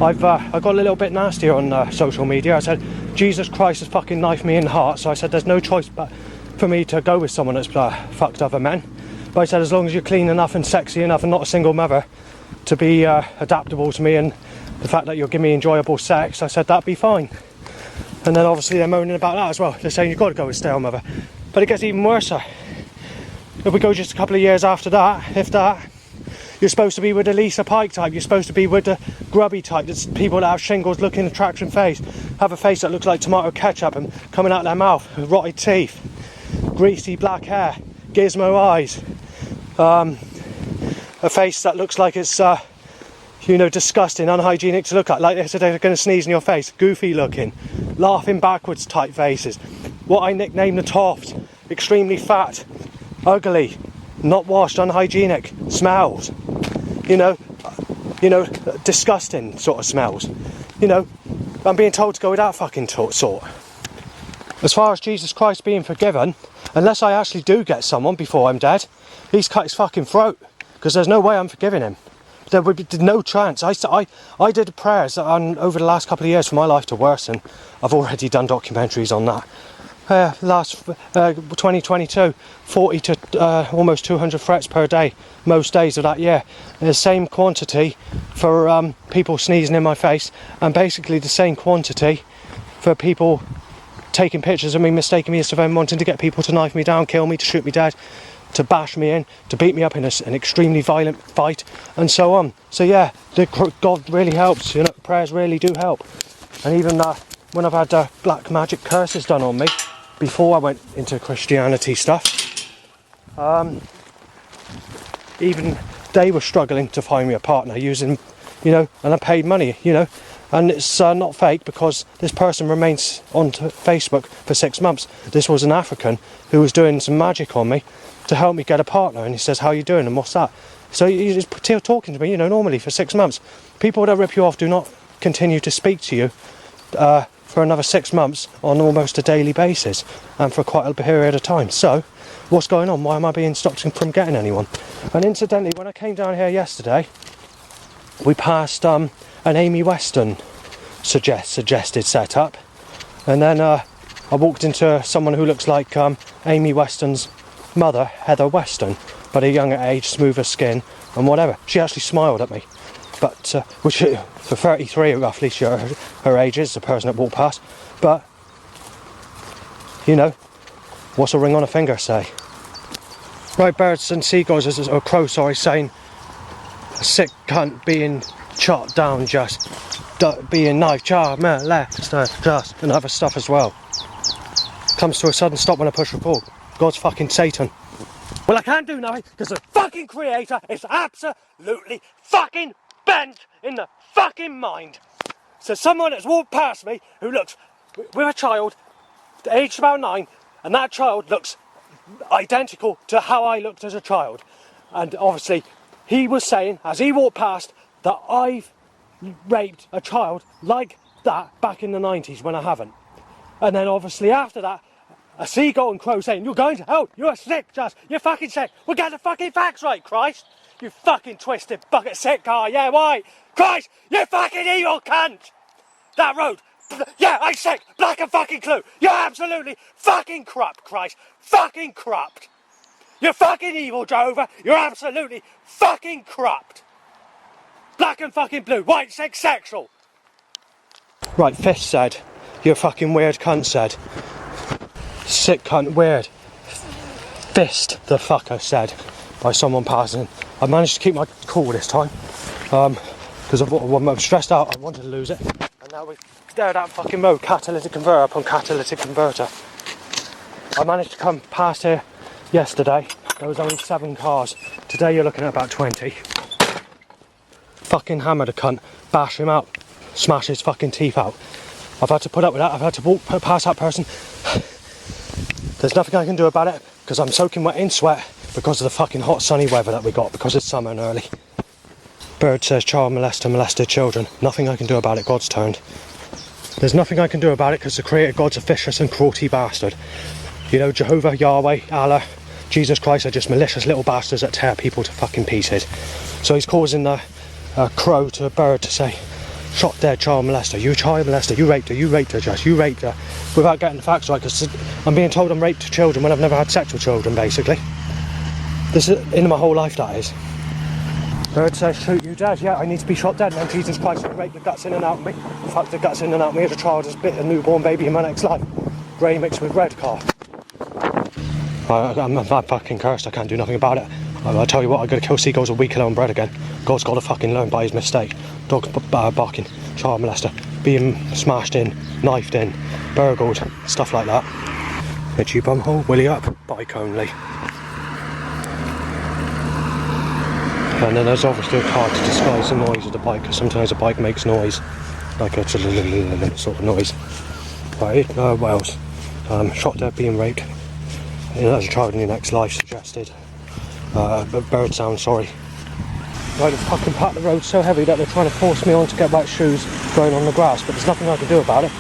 I got a little bit nastier on social media. I said, Jesus Christ has fucking knifed me in the heart, so I said there's no choice but for me to go with someone that's fucked other men. But I said, as long as you're clean enough and sexy enough and not a single mother to be adaptable to me, and the fact that you'll give me enjoyable sex, I said that'd be fine. And then obviously they're moaning about that as well. They're saying you've got to go with stale mother. But it gets even worse. If we go just a couple of years after that, if that, you're supposed to be with the Lisa Pike type, you're supposed to be with the grubby type, that's people that have shingles, looking attraction face, have a face that looks like tomato ketchup and coming out their mouth, rotted teeth, greasy black hair, gizmo eyes, a face that looks like it's disgusting, unhygienic to look at, like they're going to sneeze in your face, goofy looking, laughing backwards type faces, what I nickname the toffs, extremely fat, ugly, not washed, unhygienic, smells, disgusting sort of smells. I'm being told to go with that fucking sort. As far as Jesus Christ being forgiven, unless I actually do get someone before I'm dead, he's cut his fucking throat, because there's no way I'm forgiving him. There would be no chance. I did prayers over the last couple of years for my life to worsen. I've already done documentaries on that. Last 2022, 40 to almost 200 threats per day, most days of that year. And the same quantity for people sneezing in my face, and basically the same quantity for people taking pictures of me, mistaking me as them, wanting to get people to knife me down, kill me, to shoot me dead, to bash me in, to beat me up in an extremely violent fight, and so on. So yeah, God really helps. Prayers really do help. And even when I've had black magic curses done on me, before I went into Christianity stuff, even they were struggling to find me a partner using, and I paid money, and it's not fake because this person remains on Facebook for 6 months. This was an African who was doing some magic on me to help me get a partner, and he says, how are you doing, and what's that? So he's talking to me, normally for 6 months. People that rip you off do not continue to speak to you for another 6 months on almost a daily basis, and for quite a period of time. So what's going on? Why am I being stopped from getting anyone? And incidentally, when I came down here yesterday, we passed an Amy Weston suggested setup, and then I walked into someone who looks like Amy Weston's mother, Heather Weston, but a younger age, smoother skin, and whatever. She actually smiled at me, but which for 33 roughly, her age is, the person that walked past. But what's a ring on a finger say? Right, birds and seagulls, or crow, sorry, saying a sick cunt being shot down, just being knife, just and other stuff as well. Comes to a sudden stop when I push record. God's fucking Satan. Well, I can't do nothing because the fucking creator is absolutely fucking bent in the fucking mind. So someone has walked past me who looks with a child, aged about 9, and that child looks identical to how I looked as a child. And obviously he was saying, as he walked past, that I've raped a child like that back in the 90s when I haven't. And then obviously after that, a seagull and crow saying, you're going to hell, you're sick, just, you're fucking sick. We'll get the fucking facts right, Christ. You fucking twisted bucket sick car, yeah, why? Christ, you fucking evil cunt. That road, yeah, I'm sick, black and fucking clue. You're absolutely fucking corrupt, Christ. Fucking corrupt. You're fucking evil, Jehovah. You're absolutely fucking corrupt. Black and fucking blue, white, sick, sexual. Right, Fist said, you fucking weird cunt said. Sick cunt, weird. Fist, the fucker said, by someone passing. I managed to keep my cool this time, because I'm stressed out, I wanted to lose it. And now we're there at that fucking road, catalytic converter upon catalytic converter. I managed to come past here yesterday, there was only 7 cars. Today you're looking at about 20. Fucking hammer the cunt, bash him out, smash his fucking teeth out. I've had to put up with that, I've had to walk past that person. There's nothing I can do about it, because I'm soaking wet in sweat because of the fucking hot sunny weather that we got, because it's summer and early. Bird says child molester molested children. Nothing I can do about it, God's turned. There's nothing I can do about it because the creator God's a vicious and cruelty bastard. Jehovah, Yahweh, Allah, Jesus Christ are just malicious little bastards that tear people to fucking pieces. So he's causing the crow to a bird to say, shot dead child molester, you child molester, you raped her, Josh, you raped her, without getting the facts right, because I'm being told I'm raped children when I've never had sex with children, basically. This is in my whole life, that is. Bird says, shoot you dead, yeah, I need to be shot dead, and then Jesus Christ will rape the guts in and out of me, fuck the guts in and out of me as a child has bit a newborn baby in my next life. Grey mixed with red car. I'm fucking cursed, I can't do nothing about it. I'll tell you what, I've got to kill seagulls with weak on bread again. God's got to fucking learn by his mistake. Dogs barking, child molester, being smashed in, knifed in, burgled, stuff like that. Itchy bumhole, willy up, bike only. And then there's obviously a car to disguise the noise of the bike, because sometimes a bike makes noise, like a sort of noise. Right, what else? Shot dead, being raped. As a child in your next life suggested. Bird sound, sorry. Right, the fucking part of the road's so heavy that they're trying to force me on to get wet shoes going on the grass, but there's nothing I can do about it.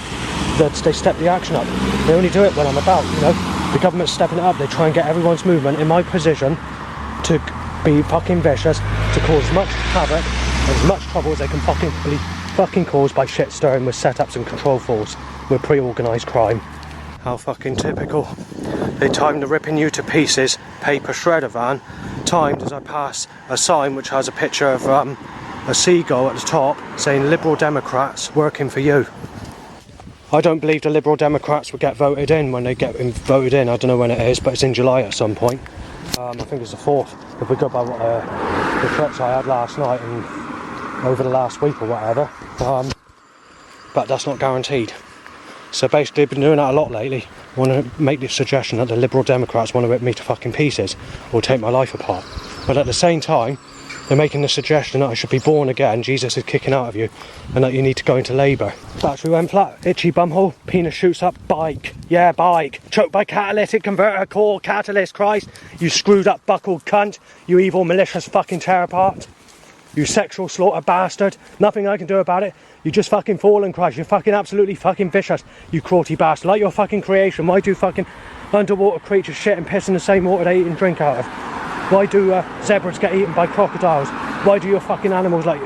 They step the action up. They only do it when I'm about, The government's stepping it up. They try and get everyone's movement in my position to be fucking vicious, to cause as much havoc and as much trouble as they can fucking cause by shit stirring with setups and control falls with pre-organised crime. How fucking typical. They timed the ripping you to pieces paper shredder van, timed as I pass a sign which has a picture of a seagull at the top saying Liberal Democrats working for you. I don't believe the Liberal Democrats will get voted in when they get voted in. I don't know when it is, but it's in July at some point. I think it's the 4th, if we go by what the trips I had last night and over the last week or whatever. But that's not guaranteed. So basically I've been doing that a lot lately. want to make the suggestion that the Liberal Democrats want to rip me to fucking pieces or take my life apart. But at the same time, they're making the suggestion that I should be born again, Jesus is kicking out of you, and that you need to go into labour. Battery went flat, itchy bumhole, penis shoots up, bike. Yeah, bike. Choked by catalytic converter, core, catalyst, Christ. You screwed up buckled cunt. You evil, malicious fucking tear apart. You sexual slaughter bastard. Nothing I can do about it. You just fucking fallen, Christ. You're fucking absolutely fucking vicious. You cruelty bastard. Like your fucking creation. Why do fucking underwater creatures shit and piss in the same water they eat and drink out of? Why do zebras get eaten by crocodiles? Why do your fucking animals like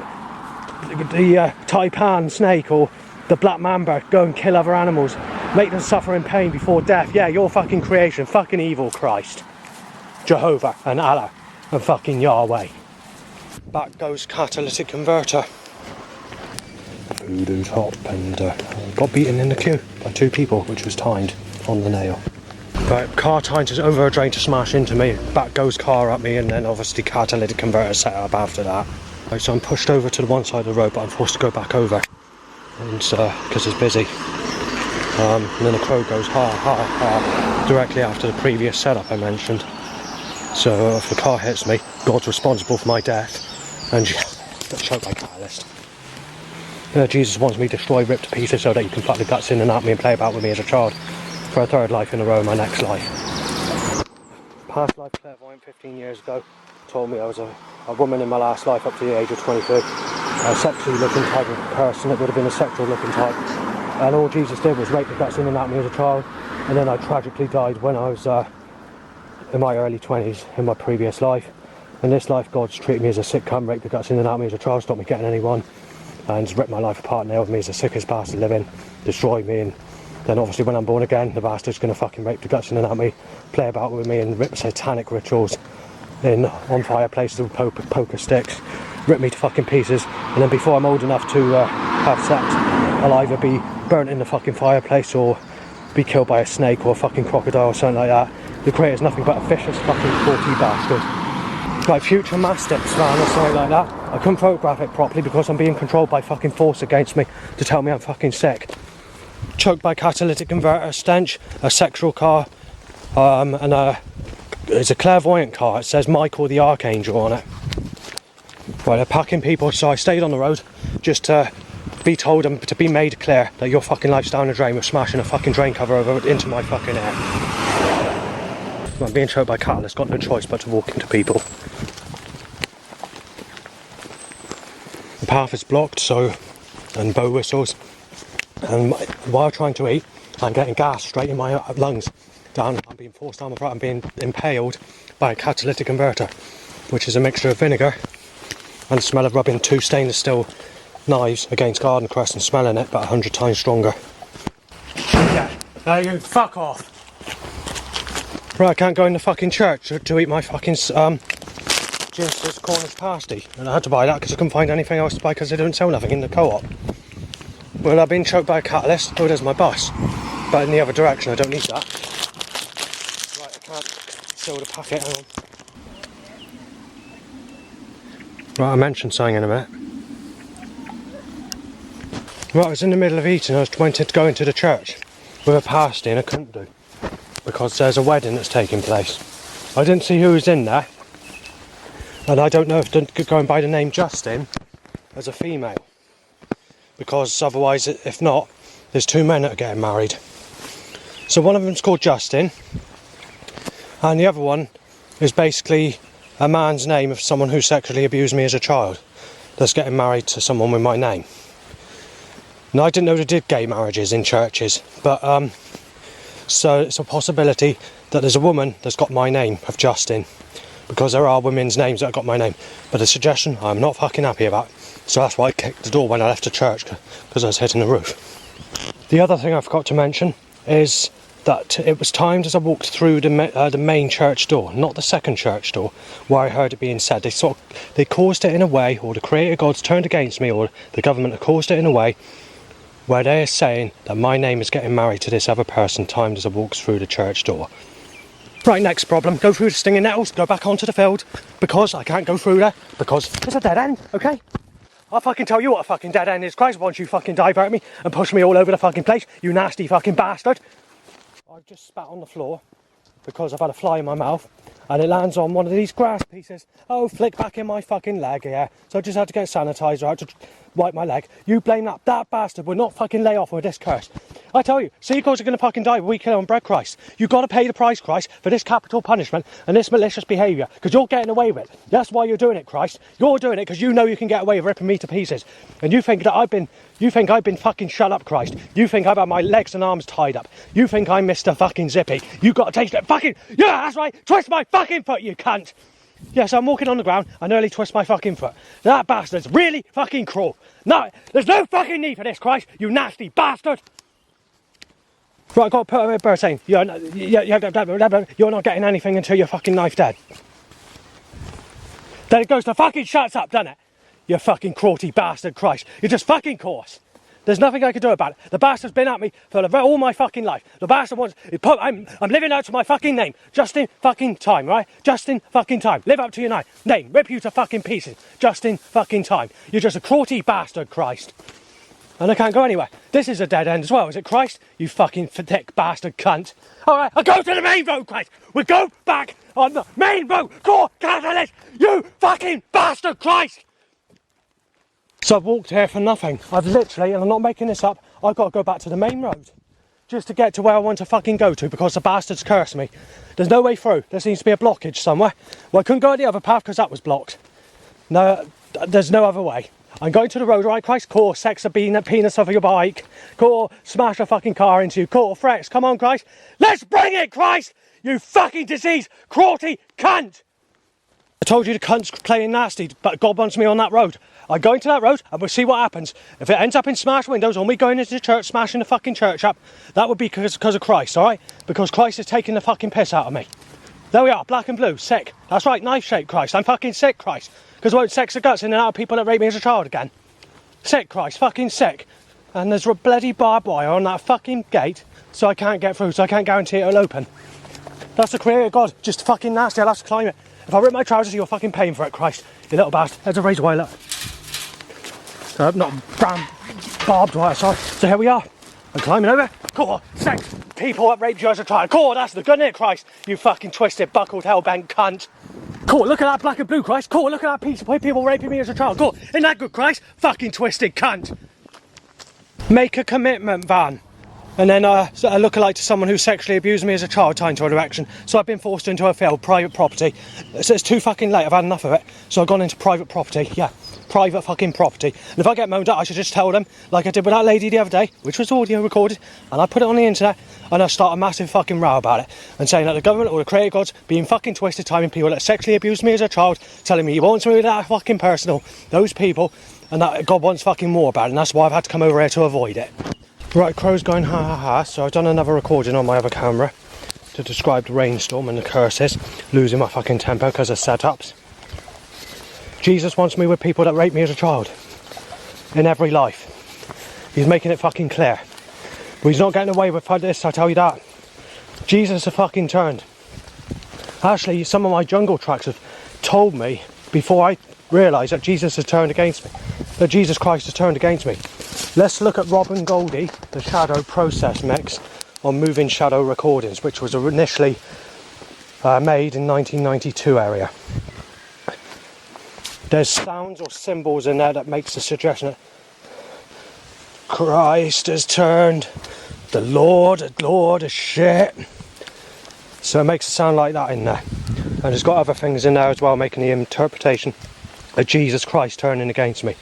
the taipan snake or the black mamba go and kill other animals? Make them suffer in pain before death. Yeah, your fucking creation. Fucking evil, Christ. Jehovah and Allah and fucking Yahweh. Back goes catalytic converter. Voodoo's hop, and got beaten in the queue by 2 people, which was timed on the nail. Right, car timed over a drain to smash into me. Back goes car at me, and then obviously catalytic converter set up after that. Right, so I'm pushed over to the one side of the road, but I'm forced to go back over, and because it's busy. And then the crow goes directly after the previous setup I mentioned. So if the car hits me, God's responsible for my death. And got choked by catalyst. Jesus wants me destroyed, ripped to pieces so that you can fuck the guts in and out me and play about with me as a child for a 3rd life in a row in my next life. Past life clairvoyant 15 years ago told me I was a woman in my last life up to the age of 23. A sexually looking type of person that would have been a sexual looking type. And all Jesus did was rape the guts in and out me as a child. And then I tragically died when I was in my early 20s in my previous life. In this life, God's treated me as a sick cunt, raped the guts in and out of me as a child, stopped me getting anyone, and ripped my life apart, nailed me as the sickest bastard living, destroyed me, and then obviously when I'm born again, the bastard's going to fucking rape the guts in and out of me, play about with me and rip satanic rituals on fireplaces with poker sticks, rip me to fucking pieces, and then before I'm old enough to have sex, I'll either be burnt in the fucking fireplace or be killed by a snake or a fucking crocodile or something like that. The creator's nothing but a vicious fucking cruelty bastard. Like future mastics van or something like that. I couldn't photograph it properly because I'm being controlled by fucking force against me to tell me I'm fucking sick. Choked by catalytic converter, stench, a sexual car, and it's a clairvoyant car. It says Michael the Archangel on it. Right, they're packing people, so I stayed on the road just to be told and to be made clear that your fucking life's down the drain with smashing a fucking drain cover over into my fucking air. I'm being choked by catalyst, got no choice but to walk into people. The path is blocked, and bow whistles, and while trying to eat, I'm getting gas straight in my lungs. I'm being forced down my throat, I'm being impaled by a catalytic converter, which is a mixture of vinegar and the smell of rubbing 2 stainless steel knives against garden crust and smelling it, but 100 times stronger. Yeah, there you fuck off. Right, I can't go in the fucking church to eat my fucking Ginster's Cornish pasty, and I had to buy that because I couldn't find anything else to buy because they don't sell nothing in the co-op. Well, I've been choked by a catalyst, oh there's my bus, but in the other direction I don't need that. Right, I can't seal the packet, hang on. Right, I mentioned something in a minute. Right, I was in the middle of eating, I was wanting to go into the church with a pasty and I couldn't do, because there's a wedding that's taking place. I didn't see who was in there, and I don't know if they're going by the name Justin as a female, because otherwise, if not, there's 2 men that are getting married. So one of them's called Justin, and the other one is basically a man's name of someone who sexually abused me as a child that's getting married to someone with my name. Now, I didn't know they did gay marriages in churches, but so it's a possibility that there's a woman that's got my name of Justin, because there are women's names that have got my name, but a suggestion I'm not fucking happy about, so that's why I kicked the door when I left the church, because I was hitting the roof. The other thing I forgot to mention is that it was timed as I walked through the main church door, not the second church door, where I heard it being said. They caused it in a way, or the creator gods turned against me, or the government have caused it in a way where they are saying that my name is getting married to this other person timed as I walked through the church door. Right, next problem, go through the stinging nettles, go back onto the field, because I can't go through there, because it's a dead end, okay? I'll fucking tell you what a fucking dead end is, Christ, once you fucking divert me and push me all over the fucking place, you nasty fucking bastard. I've just spat on the floor because I've had a fly in my mouth and it lands on one of these grass pieces. Oh, flick back in my fucking leg, yeah. So I just had to get sanitizer out to wipe my leg. You blame that. That bastard will not fucking lay off with this curse. I tell you, seagulls are going to fucking die when we kill on bread, Christ. You've got to pay the price, Christ, for this capital punishment and this malicious behaviour, because you're getting away with it. That's why you're doing it, Christ. You're doing it because you know you can get away with ripping me to pieces. And you think that I've been fucking shut up, Christ. You think I've had my legs and arms tied up. You think I'm Mr. fucking Zippy. You got to taste it. Fucking, yeah, that's right. Twist my fucking foot, you cunt. Yes, I'm walking on the ground. I nearly twist my fucking foot. That bastard's really fucking cruel. No, there's no fucking need for this, Christ. You nasty bastard. Right, I've got to put a bird saying, you're not getting anything until you're fucking knife dead. Then it goes to fucking shuts up, doesn't it? You fucking cruelty bastard, Christ. You're just fucking coarse. There's nothing I can do about it. The bastard's been at me for all my fucking life. The bastard wants... I'm living out to my fucking name. Just in fucking time, right? Just in fucking time. Live up to your name. Rip you to fucking pieces. Just in fucking time. You're just a cruelty bastard, Christ. And I can't go anywhere. This is a dead end as well, is it, Christ? You fucking thick bastard cunt. Alright, I'll go to the main road, Christ. We'll go back on the main road. Core catalyst. You fucking bastard, Christ. So I've walked here for nothing. I've literally, and I'm not making this up, I've got to go back to the main road. Just to get to where I want to fucking go to because the bastards cursed me. There's no way through. There seems to be a blockage somewhere. Well, I couldn't go the other path because that was blocked. No, there's no other way. I'm going to the road, right, Christ? Core, sex a penis off of your bike. Core, smash a fucking car into you. Core, threats, come on, Christ. Let's bring it, Christ! You fucking disease, cruelty, cunt! I told you the cunt's playing nasty, but God wants me on that road. I'm going to that road and we'll see what happens. If it ends up in smashed windows or me going into the church, smashing the fucking church up, that would be because of Christ, alright? Because Christ is taking the fucking piss out of me. There we are, black and blue, sick. That's right, knife shape, Christ. I'm fucking sick, Christ. Because I won't sex the guts in and out of people that raped me as a child again. Sick, Christ, fucking sick. And there's a bloody barbed wire on that fucking gate, so I can't get through, so I can't guarantee it'll open. That's the creator of God, just fucking nasty, I'll have to climb it. If I rip my trousers, you're fucking paying for it, Christ. You little bastard. There's a razor wire, look. Not brown barbed wire, sorry. So here we are. I'm climbing over. Cool, sex, people that raped you as a child. Cool, that's the good, innit, Christ? You fucking twisted, buckled, hellbent cunt. Cool, look at that black and blue, Christ. Cool, look at that piece of people raping me as a child. Cool, isn't that good, Christ? Fucking twisted cunt. Make a commitment, Van. And then so I look alike to someone who sexually abused me as a child, tied to a direction. So I've been forced into a field, private property. So it's too fucking late, I've had enough of it. So I've gone into private property, yeah. Private fucking property. And if I get moaned at, I should just tell them, like I did with that lady the other day, which was audio recorded, and I put it on the internet, and I start a massive fucking row about it. And saying that the government or the creator gods being fucking twisted, timing people that sexually abused me as a child, telling me he wants me with that fucking personal, those people, and that God wants fucking more about it, and that's why I've had to come over here to avoid it. Right, crow's going ha ha ha, so I've done another recording on my other camera to describe the rainstorm and the curses, losing my fucking temper because of setups. Jesus wants me with people that raped me as a child, in every life. He's making it fucking clear. But he's not getting away with this, I tell you that. Jesus has fucking turned. Actually, some of my jungle tracks have told me, before I realised that Jesus has turned against me, that Jesus Christ has turned against me. Let's look at Rob and Goldie, the Shadow Process mix on Moving Shadow Recordings, which was initially made in 1992 area. There's sounds or symbols in there that makes the suggestion that Christ has turned, the Lord is shit. So it makes it sound like that in there. And it's got other things in there as well, making the interpretation of Jesus Christ turning against me.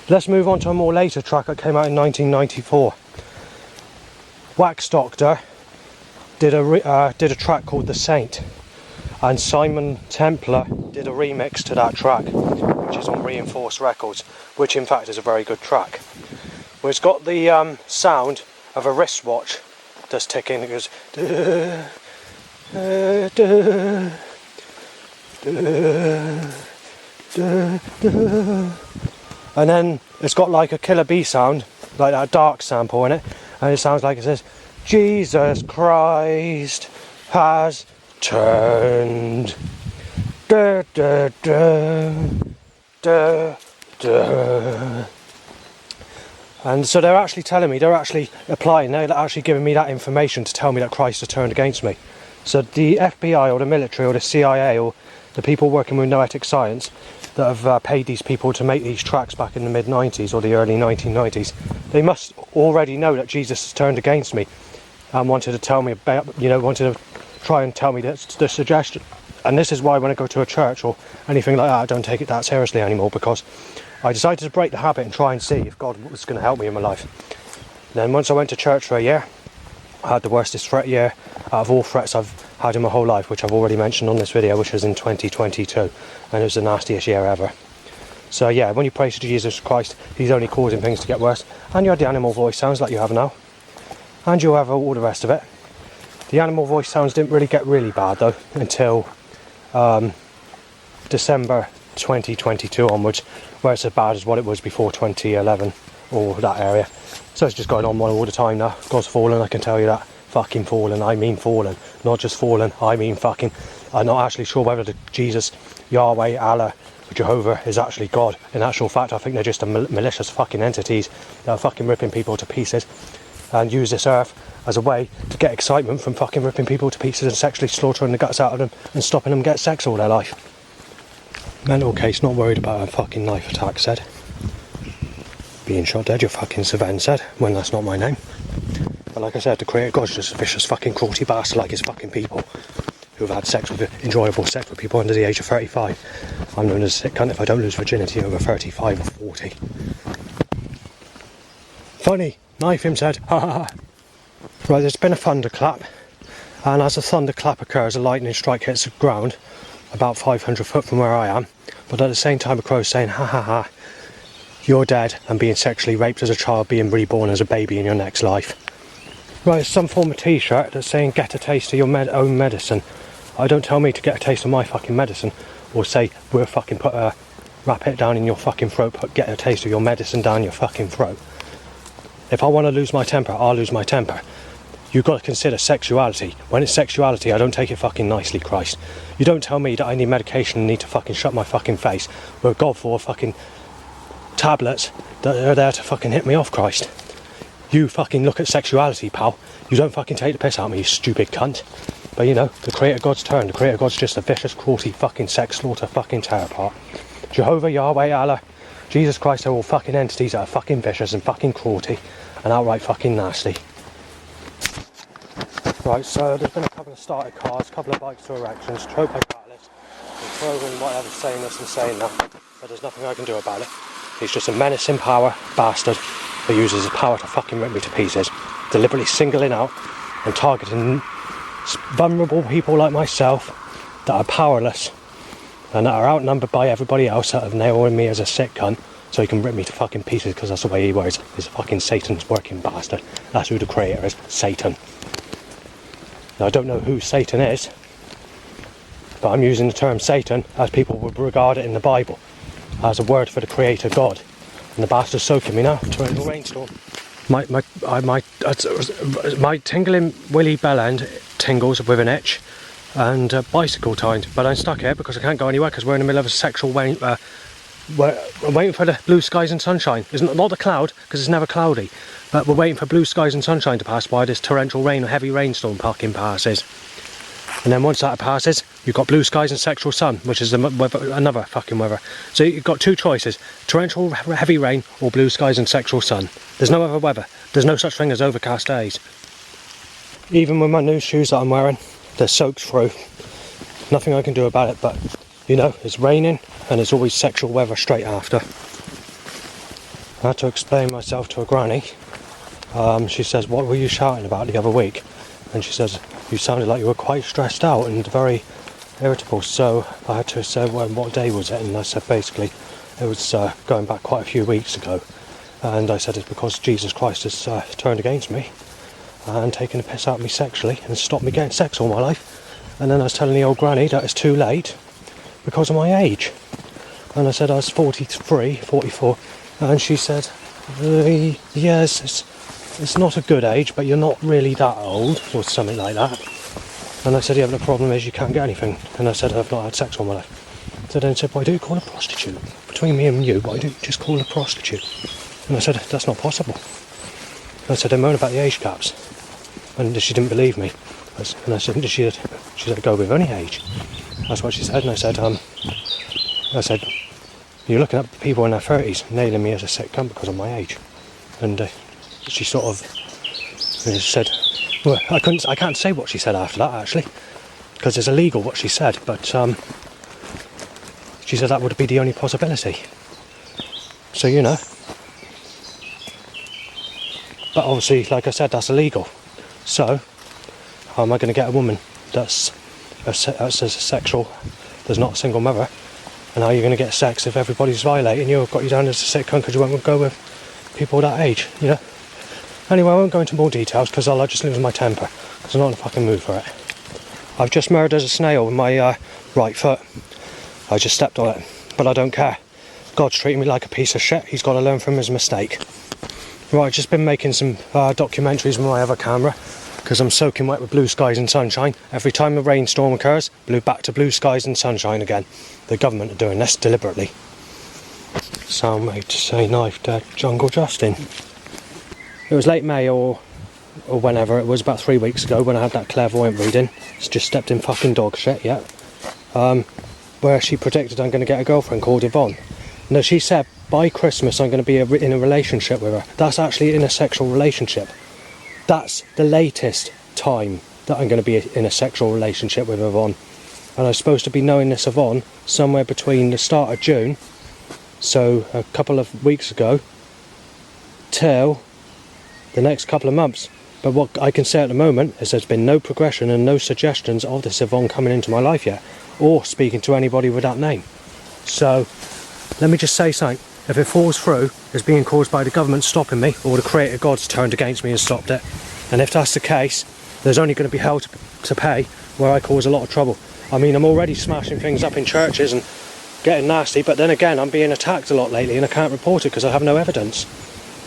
Let's move on to a more later track that came out in 1994. Wax Doctor did a track called The Saint, and Simon Templar did a remix to that track, which is on Reinforced Records, which in fact is a very good track. Well, it's got the sound of a wristwatch that's ticking. It goes duh, duh, duh, duh, duh. And then it's got like a Killer Bee sound, like that dark sample in it, and it sounds like it says, Jesus Christ has turned. Da, da, da, da, da. And so they're actually telling me, they're actually applying, they're actually giving me that information to tell me that Christ has turned against me. So the FBI or the military or the CIA or the people working with noetic science that have paid these people to make these tracks back in the mid-90s or the early 1990s, they must already know that Jesus has turned against me and wanted to tell me about, wanted to try and tell me the suggestion. And this is why when I go to a church or anything like that, I don't take it that seriously anymore, because I decided to break the habit and try and see if God was going to help me in my life. Then once I went to church for a year, I had the worstest threat year out of all threats I've had in my whole life, which I've already mentioned on this video, which was in 2022, and it was the nastiest year ever. So yeah, when you pray to Jesus Christ, he's only causing things to get worse. And you had the animal voice sounds like you have now, and you'll have all the rest of it. The animal voice sounds didn't really get really bad though until December 2022 onwards, where it's as bad as what it was before 2011 or that area. So it's just going on all the time now. God's fallen, I can tell you that. Fucking fallen, I mean fallen. Not just fallen, I mean fucking. I'm not actually sure whether the Jesus, Yahweh, Allah, Jehovah is actually God. In actual fact, I think they're just malicious fucking entities that are fucking ripping people to pieces and use this earth as a way to get excitement from fucking ripping people to pieces and sexually slaughtering the guts out of them and stopping them get sex all their life. Mental case, not worried about a fucking knife attack, said. Being shot dead, you fucking Savan said, when that's not my name. But like I said, the creator God's just a vicious fucking cruelty bastard like his fucking people who've had enjoyable sex with people under the age of 35. I'm known as a sick cunt if I don't lose virginity over 35 or 40. Funny, knife him said, ha ha ha. Right, there's been a thunderclap, and as a thunderclap occurs, a lightning strike hits the ground about 500 foot from where I am, but at the same time a crow's saying, ha ha ha, you're dead and being sexually raped as a child, being reborn as a baby in your next life. Right, it's some form of t-shirt that's saying get a taste of your own medicine. Don't tell me to get a taste of my fucking medicine, or say we'll fucking wrap it down in your fucking throat, get a taste of your medicine down your fucking throat. If I want to lose my temper, I'll lose my temper. You've got to consider sexuality. When it's sexuality, I don't take it fucking nicely, Christ. You don't tell me that I need medication and need to fucking shut my fucking face with God for fucking tablets that are there to fucking hit me off, Christ. You fucking look at sexuality, pal. You don't fucking take the piss out of me, you stupid cunt. But you know, the creator God's turn. The creator God's just a vicious, cruelty, fucking sex slaughter, fucking tear apart. Jehovah, Yahweh, Allah, Jesus Christ, they're all fucking entities that are fucking vicious and fucking cruelty and outright fucking nasty. Right, so there's been a couple of started cars, a couple of bikes to erections, choked by catalysts, and throwing whatever saying this and saying that, but there's nothing I can do about it. He's just a menacing power bastard who uses his power to fucking rip me to pieces, deliberately singling out and targeting vulnerable people like myself that are powerless and that are outnumbered by everybody else that have nailed me as a sick cunt, so he can rip me to fucking pieces because that's the way he works. He's a fucking Satan's working bastard. That's who the creator is, Satan. Now I don't know who Satan is, but I'm using the term Satan as people would regard it in the Bible, as a word for the creator God. And the bastard's soaking me now, torrential rainstorm. My tingling willy bell end tingles with an itch and bicycle timed, but I'm stuck here because I can't go anywhere because we're in the middle of a sexual we're waiting for the blue skies and sunshine. It's not the cloud, because it's never cloudy, but we're waiting for blue skies and sunshine to pass by this torrential rain or heavy rainstorm fucking passes. And then once that passes, you've got blue skies and sexual sun, which is another fucking weather. So you've got two choices, torrential heavy rain or blue skies and sexual sun. There's no other weather. There's no such thing as overcast days. Even with my new shoes that I'm wearing, they're soaked through. Nothing I can do about it, but you know, it's raining and it's always sexual weather straight after. I had to explain myself to a granny. She says, what were you shouting about the other week? And she says, you sounded like you were quite stressed out and very irritable. So I had to say, well, what day was it? And I said, basically, it was going back quite a few weeks ago. And I said, it's because Jesus Christ has turned against me and taken the piss out of me sexually and stopped me getting sex all my life. And then I was telling the old granny that it's too late because of my age. And I said I was 43, 44. And she said, yes, it's not a good age, but you're not really that old, or something like that. And I said, yeah, but the problem is you can't get anything. And I said, I've not had sex all my life. So then she said, why do you call a prostitute? Between me and you, why don't you just call a prostitute? And I said, that's not possible. And I said, they moan about the age caps. And she didn't believe me. And I said, she said, go with any age. That's what she said. And I said, you're looking at people in their 30s nailing me as a sick cunt because of my age. And she sort of said, well, I can't say what she said after that, actually, because it's illegal what she said, but she said that would be the only possibility. So, you know. But obviously, like I said, that's illegal. So, how am I going to get a woman that's a sexual, there's not a single mother, and how are you going to get sex if everybody's violating you or got you down as a sick cunt because you won't go with people that age, you know? Anyway, I won't go into more details because I'll just lose my temper, because I'm not in a fucking mood for it. I've just murdered a snail with my right foot. I just stepped on it, but I don't care. God's treating me like a piece of shit. He's got to learn from his mistake. Right, I've just been making some documentaries with my other camera, because I'm soaking wet with blue skies and sunshine. Every time a rainstorm occurs, back to blue skies and sunshine again. The government are doing this deliberately. Sound made to say knife dead Jungle Justin. It was late May or whenever, it was about 3 weeks ago when I had that clairvoyant reading. It's just stepped in fucking dog shit, yeah. Where she predicted I'm going to get a girlfriend called Yvonne. No, she said by Christmas I'm going to be in a relationship with her. That's actually in a sexual relationship. That's the latest time that I'm going to be in a sexual relationship with Yvonne. And I'm supposed to be knowing this Yvonne somewhere between the start of June, so a couple of weeks ago, till the next couple of months. But what I can say at the moment is there's been no progression and no suggestions of this Yvonne coming into my life yet, or speaking to anybody with that name. So, let me just say something. If it falls through, it's being caused by the government stopping me, or the creator God's turned against me and stopped it. And if that's the case, there's only going to be hell to pay, where I cause a lot of trouble. I mean, I'm already smashing things up in churches and getting nasty, but then again, I'm being attacked a lot lately and I can't report it because I have no evidence.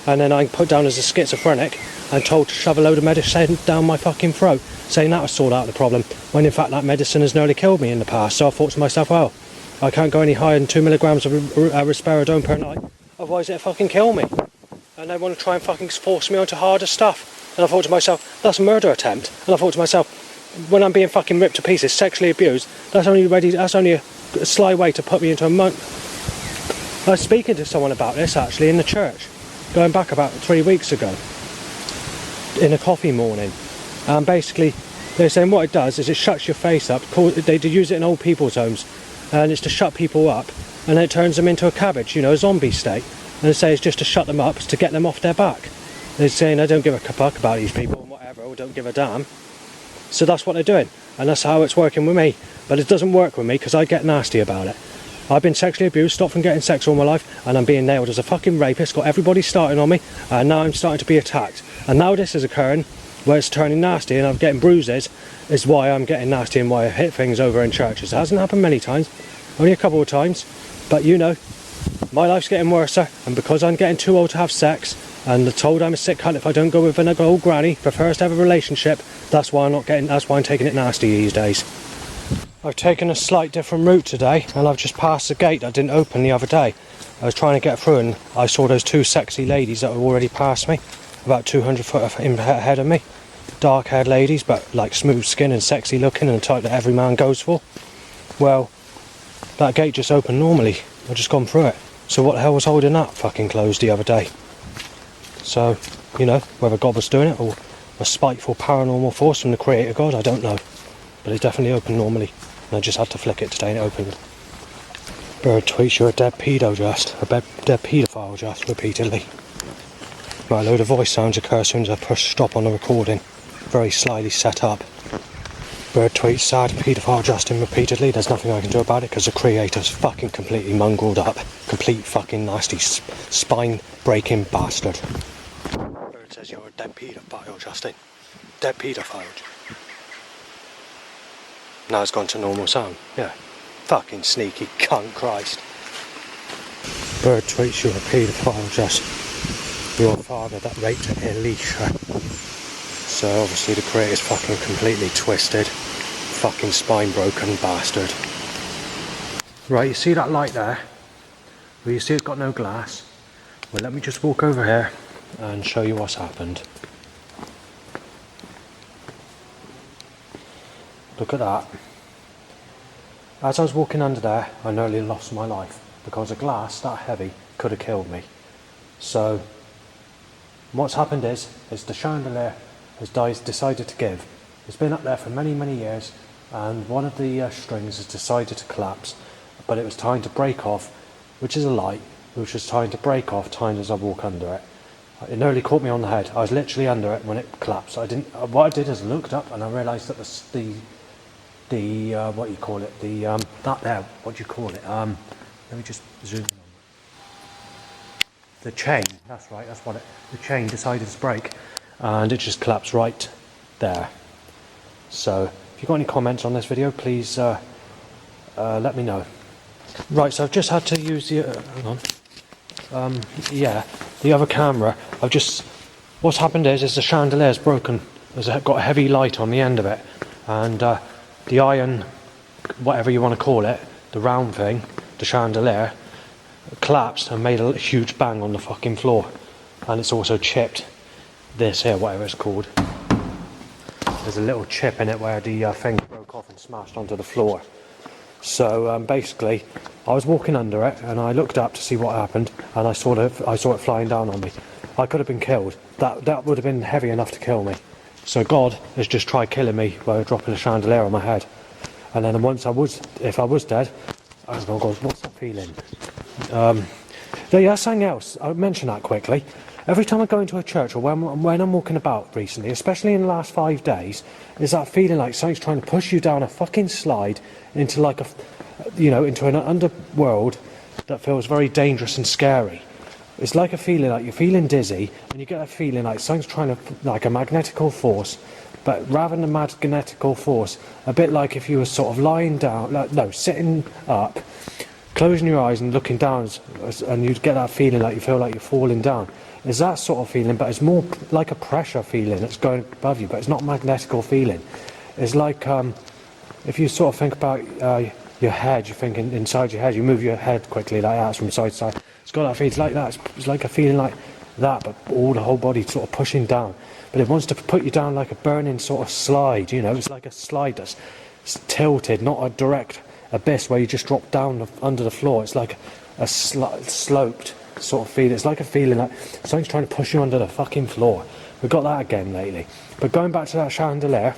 And then I'm put down as a schizophrenic and told to shove a load of medicine down my fucking throat, saying that would sort out the problem, when in fact that medicine has nearly killed me in the past. So I thought to myself, well, I can't go any higher than 2 milligrams of risperidone per night, otherwise it'll fucking kill me. And they want to try and fucking force me onto harder stuff. And I thought to myself, that's a murder attempt. And I thought to myself, when I'm being fucking ripped to pieces, sexually abused, that's only a sly way to put me into a month. I was speaking to someone about this actually in the church, going back about 3 weeks ago, in a coffee morning. And basically, they're saying what it does is it shuts your face up. They use it in old people's homes, and it's to shut people up, and then it turns them into a cabbage, you know, a zombie state. And they say it's just to shut them up, it's to get them off their back. They're saying I don't give a fuck about these people and whatever, or don't give a damn. So that's what they're doing, and that's how it's working with me. But it doesn't work with me because I get nasty about it. I've been sexually abused, stopped from getting sex all my life, and I'm being nailed as a fucking rapist, got everybody starting on me, and now I'm starting to be attacked. And now this is occurring, where it's turning nasty and I'm getting bruises, is why I'm getting nasty and why I hit things over in churches. It hasn't happened many times, only a couple of times, but you know, my life's getting worse, and because I'm getting too old to have sex, and told I'm a sick cunt if I don't go with an old granny for first ever relationship, that's why I'm taking it nasty these days. I've taken a slight different route today, and I've just passed the gate that didn't open the other day. I was trying to get through and I saw those two sexy ladies that had already passed me, about 200 foot ahead of me. Dark haired ladies, but like smooth skin and sexy looking and the type that every man goes for. Well, that gate just opened normally. I've just gone through it. So what the hell was holding that fucking closed the other day? So, you know, whether God was doing it or a spiteful paranormal force from the creator God, I don't know. But it definitely opened normally. And I just had to flick it today and it opened. Bird tweets you're a dead paedophile just repeatedly. Right, a load of voice sounds occur as soon as I push stop on the recording. Very slyly set up. Bird tweets sad paedophile Justin repeatedly. There's nothing I can do about it because the creator's fucking completely mongreled up. Complete fucking nasty spine breaking bastard. Bird says you're a dead paedophile Justin. Dead paedophile. Now it's gone to normal sound. Yeah. Fucking sneaky cunt Christ. Bird tweets you're a paedophile Justin. Your father that raped Elisha. So obviously the creator's fucking completely twisted. Fucking spine broken bastard. Right, you see that light there? Well, you see it's got no glass. Well, let me just walk over here and show you what's happened. Look at that. As I was walking under there, I nearly lost my life because a glass that heavy could have killed me. So what's happened is the chandelier has decided to give. It's been up there for many, many years, and one of the strings has decided to collapse, but it was time to break off, which is a light, which was time to break off timed as I walk under it. It nearly caught me on the head. I was literally under it when it collapsed. What I did is looked up and I realised that the what do you call it? That there, what do you call it? Let me just zoom in. The chain, that's right, that's what the chain decided to break, and it just collapsed right there. So if you've got any comments on this video, please let me know. Right, so I've just had to use the the other camera. What's happened is the chandelier's broken. It's got a heavy light on the end of it, and the iron, whatever you want to call it, the round thing, the chandelier, collapsed and made a huge bang on the fucking floor, and it's also chipped this here, whatever it's called. There's a little chip in it where the thing broke off and smashed onto the floor. So basically, I was walking under it and I looked up to see what happened, and I saw it flying down on me. I could have been killed. That would have been heavy enough to kill me. So God has just tried killing me by dropping a chandelier on my head. And then if I was dead, I was going, God, what's that feeling? That's something else. I'll mention that quickly. Every time I go into a church, or when I'm walking about recently, especially in the last 5 days, is that feeling like something's trying to push you down a fucking slide into into an underworld that feels very dangerous and scary. It's like a feeling like you're feeling dizzy, and you get a feeling like something's trying to, like a magnetical force, but rather than a magnetical force, a bit like if you were sort of lying down, sitting up, closing your eyes and looking down, and you'd get that feeling like you feel like you're falling down. It's that sort of feeling, but it's more like a pressure feeling that's going above you, but it's not a magnetical feeling. It's like if you sort of think about your head, you're thinking inside your head, you move your head quickly like that from side to side. It's got that feeling, it's like that. It's like a feeling like that, but the whole body sort of pushing down. But it wants to put you down like a burning sort of slide, it's like a slide that's tilted, not a direct abyss where you just drop down under the floor. It's like a sloped sort of feeling. It's like a feeling like something's trying to push you under the fucking floor. We've got that again lately. But going back to that chandelier,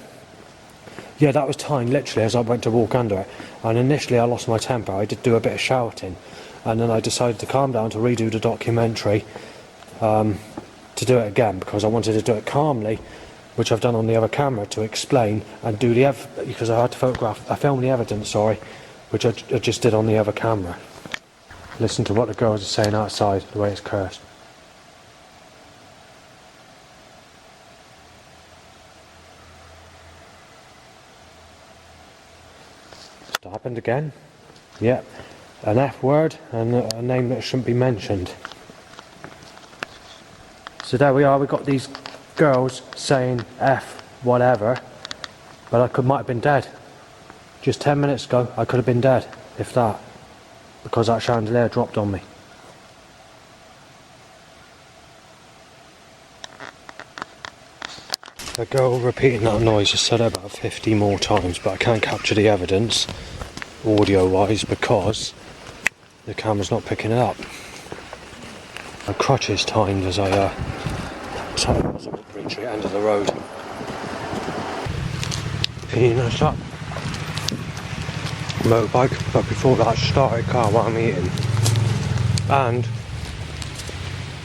yeah, that was timed literally as I went to walk under it. And initially I lost my temper. I did do a bit of shouting, and then I decided to calm down to redo the documentary, to do it again, because I wanted to do it calmly, which I've done on the other camera, to explain and do because I had to film the evidence, which I just did on the other camera. Listen to what the girls are saying outside, the way it's cursed. It's happened again. Yep, an F word and a name that shouldn't be mentioned. So there we are, we've got these girls saying F whatever, but might have been dead. Just 10 minutes ago, I could have been dead, if that, because that chandelier dropped on me. The girl repeating that noise has said it about 50 more times, but I can't capture the evidence audio-wise because the camera's not picking it up. My crutches timed as I was reaching the end of the road. Peanuts up. Motorbike, but before that started car while I'm eating. And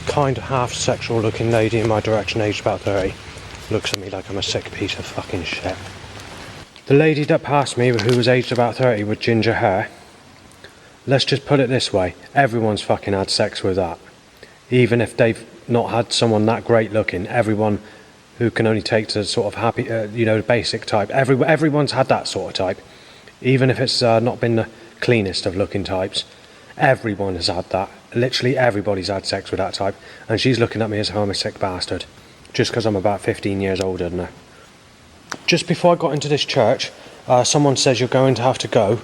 kind of half sexual looking lady in my direction, aged about 30, looks at me like I'm a sick piece of fucking shit. The lady that passed me, who was aged about 30 with ginger hair, let's just put it this way, everyone's fucking had sex with that. Even if they've not had someone that great looking, everyone who can only take to sort of happy, the basic type, everyone's had that sort of type. Even if it's not been the cleanest of looking types, everyone has had that. Literally everybody's had sex with that type, and she's looking at me as if I'm a sick bastard, just because I'm about 15 years older than her. Just before I got into this church, someone says you're going to have to go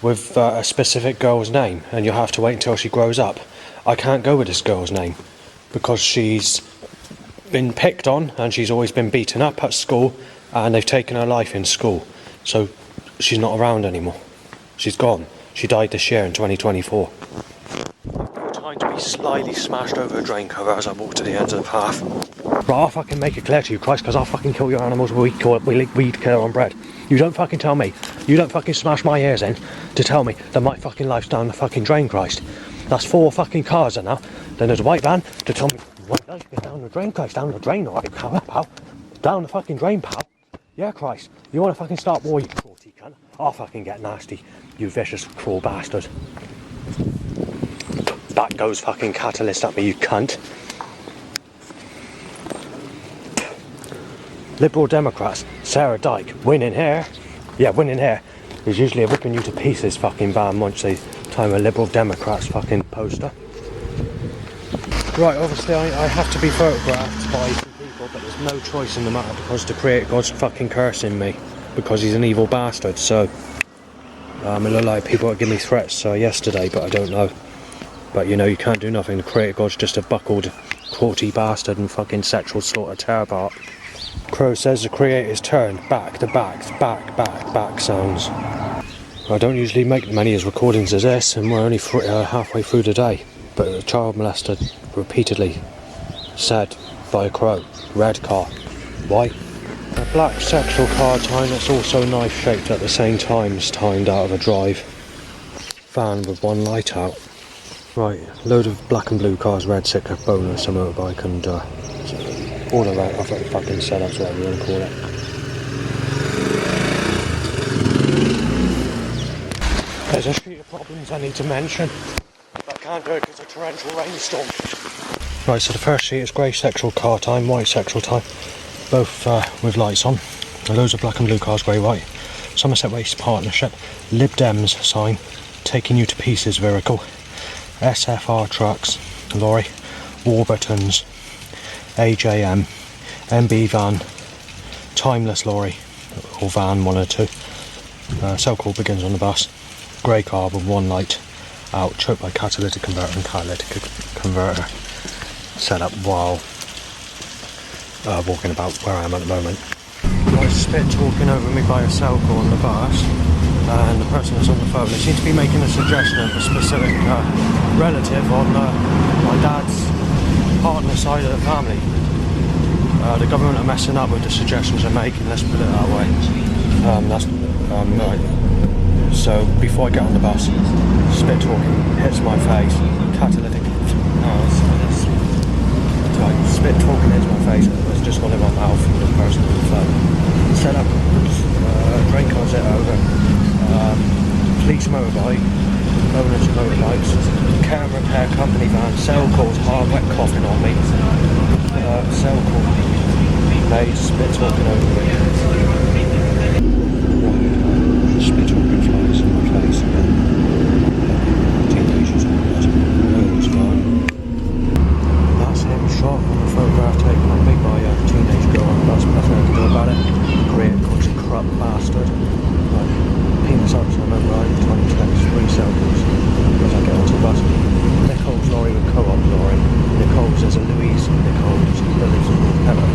with a specific girl's name, and you'll have to wait until she grows up. I can't go with this girl's name because she's been picked on and she's always been beaten up at school, and they've taken her life in school. So she's not around anymore. She's gone. She died this year in 2024. I'm trying to be slyly smashed over a drain cover as I walk to the end of the path. Right, I'll fucking make it clear to you, Christ, because I'll fucking kill your animals with weed killer on bread. You don't fucking tell me. You don't fucking smash my ears in to tell me that my fucking life's down the fucking drain, Christ. That's 4 fucking cars there now. Then there's a white van to tell me my life is down the drain, Christ. Down the drain, alright, pal. Down the fucking drain, pal. Yeah, Christ. You want to fucking start war, you cruelty cunt? I'll fucking get nasty, you vicious, cruel bastard. That goes fucking catalyst at me, you cunt. Liberal Democrats, Sarah Dyke, winning here. Yeah, winning here is usually a ripping you to pieces fucking van once they time a Liberal Democrats fucking poster. Right, obviously I have to be photographed by some people, but there's no choice in the matter because the Creator God's fucking cursing me because he's an evil bastard. So it looked like people would give me threats yesterday, but I don't know. But you know, you can't do nothing. The Creator God's just a buckled, cruelty bastard and fucking sexual slaughter terror. Crow says the Creator's turned back to back sounds. I don't usually make many as recordings as this, and we're only halfway through the day. But a child molester repeatedly said by a crow, red car. Why? A black sexual car time that's also knife shaped at the same time is timed out of a drive van with one light out. Right, load of black and blue cars, red sicker, bonus, a motorbike, and all the right, I've got the fucking setups, whatever you want to call it. There's a few problems I need to mention, but I can't do it because of torrential rainstorm. Right, so the first sheet is grey sexual car time, white sexual time, both with lights on. Loads of black and blue cars, grey, white. Somerset Waste Partnership, Lib Dems sign, taking you to pieces vehicle, SFR trucks, lorry, Warburtons, AJM, MB van, timeless lorry, or van, one or two. Cell call begins on the bus. Grey car with one light out, choked by catalytic converter and catalytic converter set up while walking about where I am at the moment. Right, spit talking over me by a cell call on the bus, and the person that's on the phone, they seem to be making a suggestion of a specific relative on my dad's partner's side of the family. The government are messing up with the suggestions they're making, let's put it that way. Right. So before I get on the bus, spit talking hits my face, catalytic, spit talking hits my face, it's just gone in my mouth from the person on the phone. Set up, drain cars it over, police motorbike, owners of motorbikes, care and repair company van, cell calls, hard wet coughing on me, cell call, made, spit talking over me. Spit talking flies in my face again. Teenagers on that. It's fine. That's him shot on a photograph taken on me by a teenage girl on the bus, but nothing I can do about it. Great, God's a corrupt bastard. Like, penis ups on my right, 20 text, 3 cells as I get onto the bus. Nicole's lorry with co-op lorry. Nicole's is a Louise Nicole's that lives in North Pella.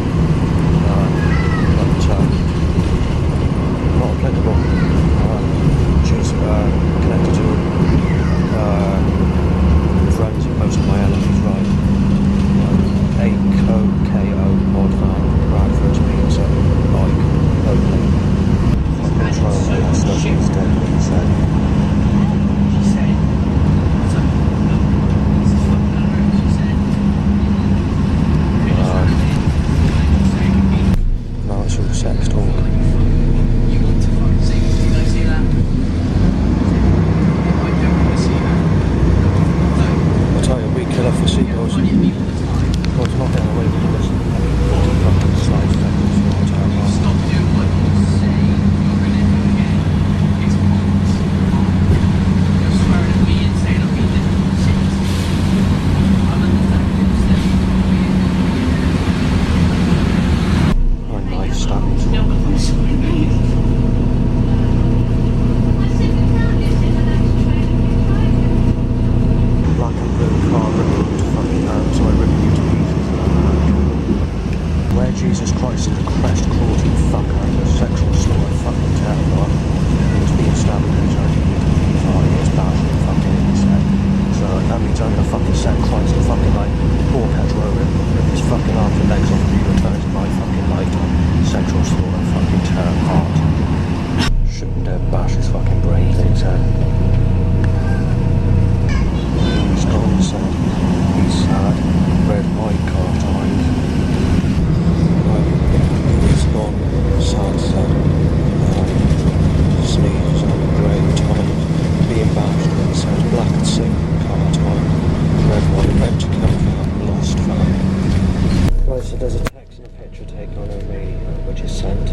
honor me, which is sent.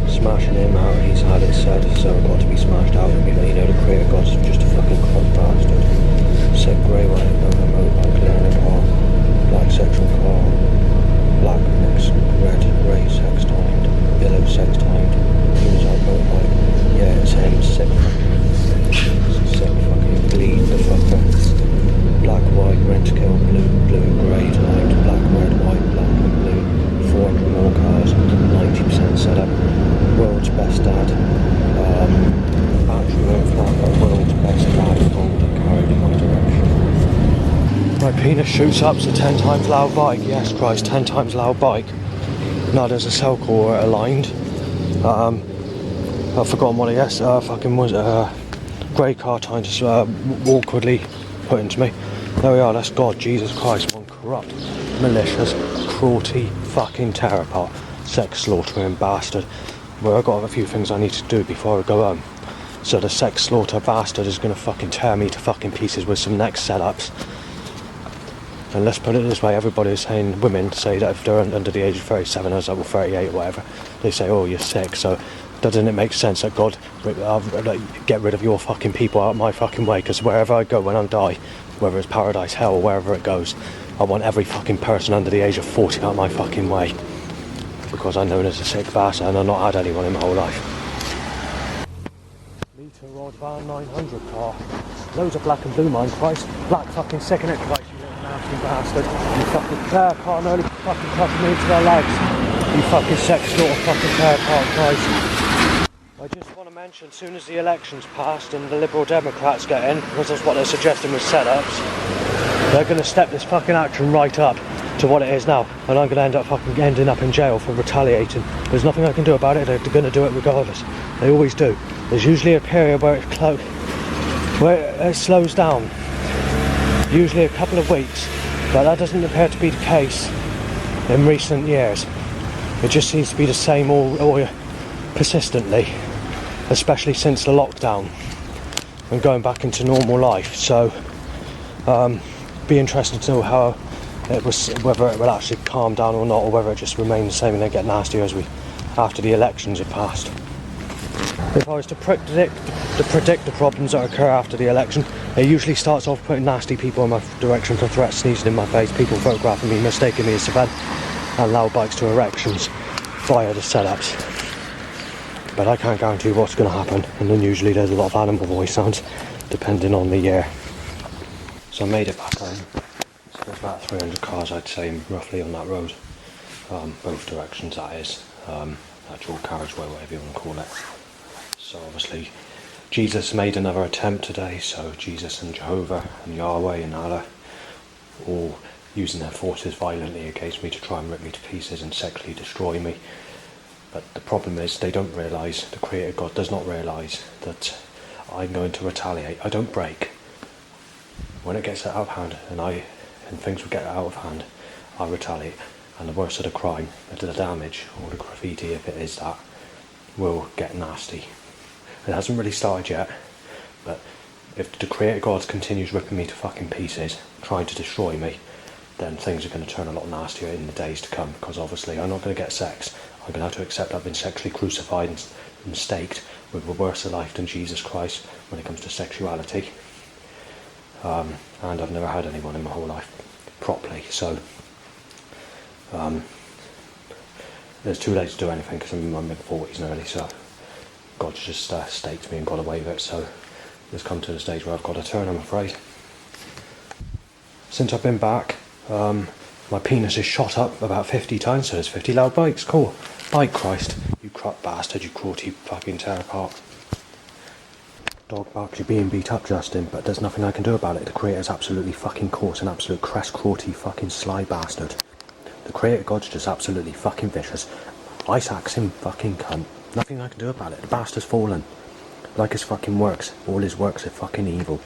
Smashing him out, he's had it said, so I've got to be smashed out. You know, the creator God's just a fucking crop bastard. Sick grey white, no remote, black learning car, black sexual car, black mixed red, grey sex timed, yellow sex timed, unitype motorbike. Yeah, it's him, sick fucking bleed the fucker. Black, white, rent kill, blue, blue, grey timed, black, red, white, black and blue. 400 more cars, 90% setup. World's best dad. Battery overflow, world's best dad. Golden carried in my direction. My penis shoots up to 10 times loud bike. Yes, Christ, 10 times loud bike. Now there's a cell core aligned. I've forgotten what it is. Fucking was grey car time just awkwardly put into me. There we are, that's God, Jesus Christ, one corrupt, malicious, cruelty, fucking terror part, sex slaughtering bastard. Well, I've got a few things I need to do before I go home. So the sex slaughter bastard is gonna fucking tear me to fucking pieces with some next setups. And let's put it this way, everybody is saying, women say that if they're under the age of 37 or 38 or whatever, they say, oh, you're sick, so doesn't it make sense that God get rid of your fucking people out of my fucking way? Because wherever I go when I die, whether it's paradise, hell, or wherever it goes, I want every fucking person under the age of 40 out of my fucking way. Because I'm known as a sick bastard and I've not had anyone in my whole life. Meter rod van 900 car. Loads of black and blue, mind Christ. Black fucking sick in it, Christ, you little nasty bastard. You fucking care car nearly fucking crushing me into their legs. You fucking sex slaughter fucking care car, Christ. I just want to mention, as soon as the election's passed and the Liberal Democrats get in, because that's what they're suggesting with setups, they're going to step this fucking action right up to what it is now, and I'm going to ending up in jail for retaliating. There's nothing I can do about it, they're going to do it regardless. They always do. There's usually a period where it slows down, usually a couple of weeks, but that doesn't appear to be the case in recent years. It just seems to be the same all persistently, especially since the lockdown and going back into normal life. So be interested to know how it was, whether it will actually calm down or not, or whether it just remains the same and then get nastier after the elections have passed. If I was to predict the problems that occur after the election, it usually starts off putting nasty people in my direction for threats, sneezing in my face, people photographing me, mistaking me as Savannah, and loud bikes to erections via the setups. But I can't guarantee what's going to happen, and then usually there's a lot of animal voice sounds depending on the year. So I made it back home. So there's about 300 cars, I'd say, roughly on that road, both directions, that is, actual carriageway, whatever you want to call it. So obviously Jesus made another attempt today, so Jesus and Jehovah and Yahweh and Allah all using their forces violently against me to try and rip me to pieces and sexually destroy me. But the problem is they don't realise, the Creator God does not realise that I'm going to retaliate. I don't break. When it gets out of hand and things will get out of hand, I retaliate. And the worse of the crime, the damage or the graffiti, if it is that, will get nasty. It hasn't really started yet, but if the Creator God continues ripping me to fucking pieces, trying to destroy me, then things are going to turn a lot nastier in the days to come, because obviously I'm not going to get sex. I'm going to have to accept I've been sexually crucified and staked with a worse life than Jesus Christ when it comes to sexuality. And I've never had anyone in my whole life properly, so it's too late to do anything because I'm in my mid-40s nearly, so God's just staked me and got away with it, so it's come to the stage where I've got to turn, I'm afraid. Since I've been back, my penis is shot up about 50 times, so there's 50 loud bikes, cool. Bike Christ, you crap bastard, you cruelty fucking tear apart. Dog barks, you're being beat up, Justin, but there's nothing I can do about it. The Creator's absolutely fucking coarse, an absolute crass, cruelty fucking sly bastard. The Creator God's just absolutely fucking vicious. Ice axe him fucking cunt. Nothing I can do about it. The bastard's fallen. Like his fucking works. All his works are fucking evil.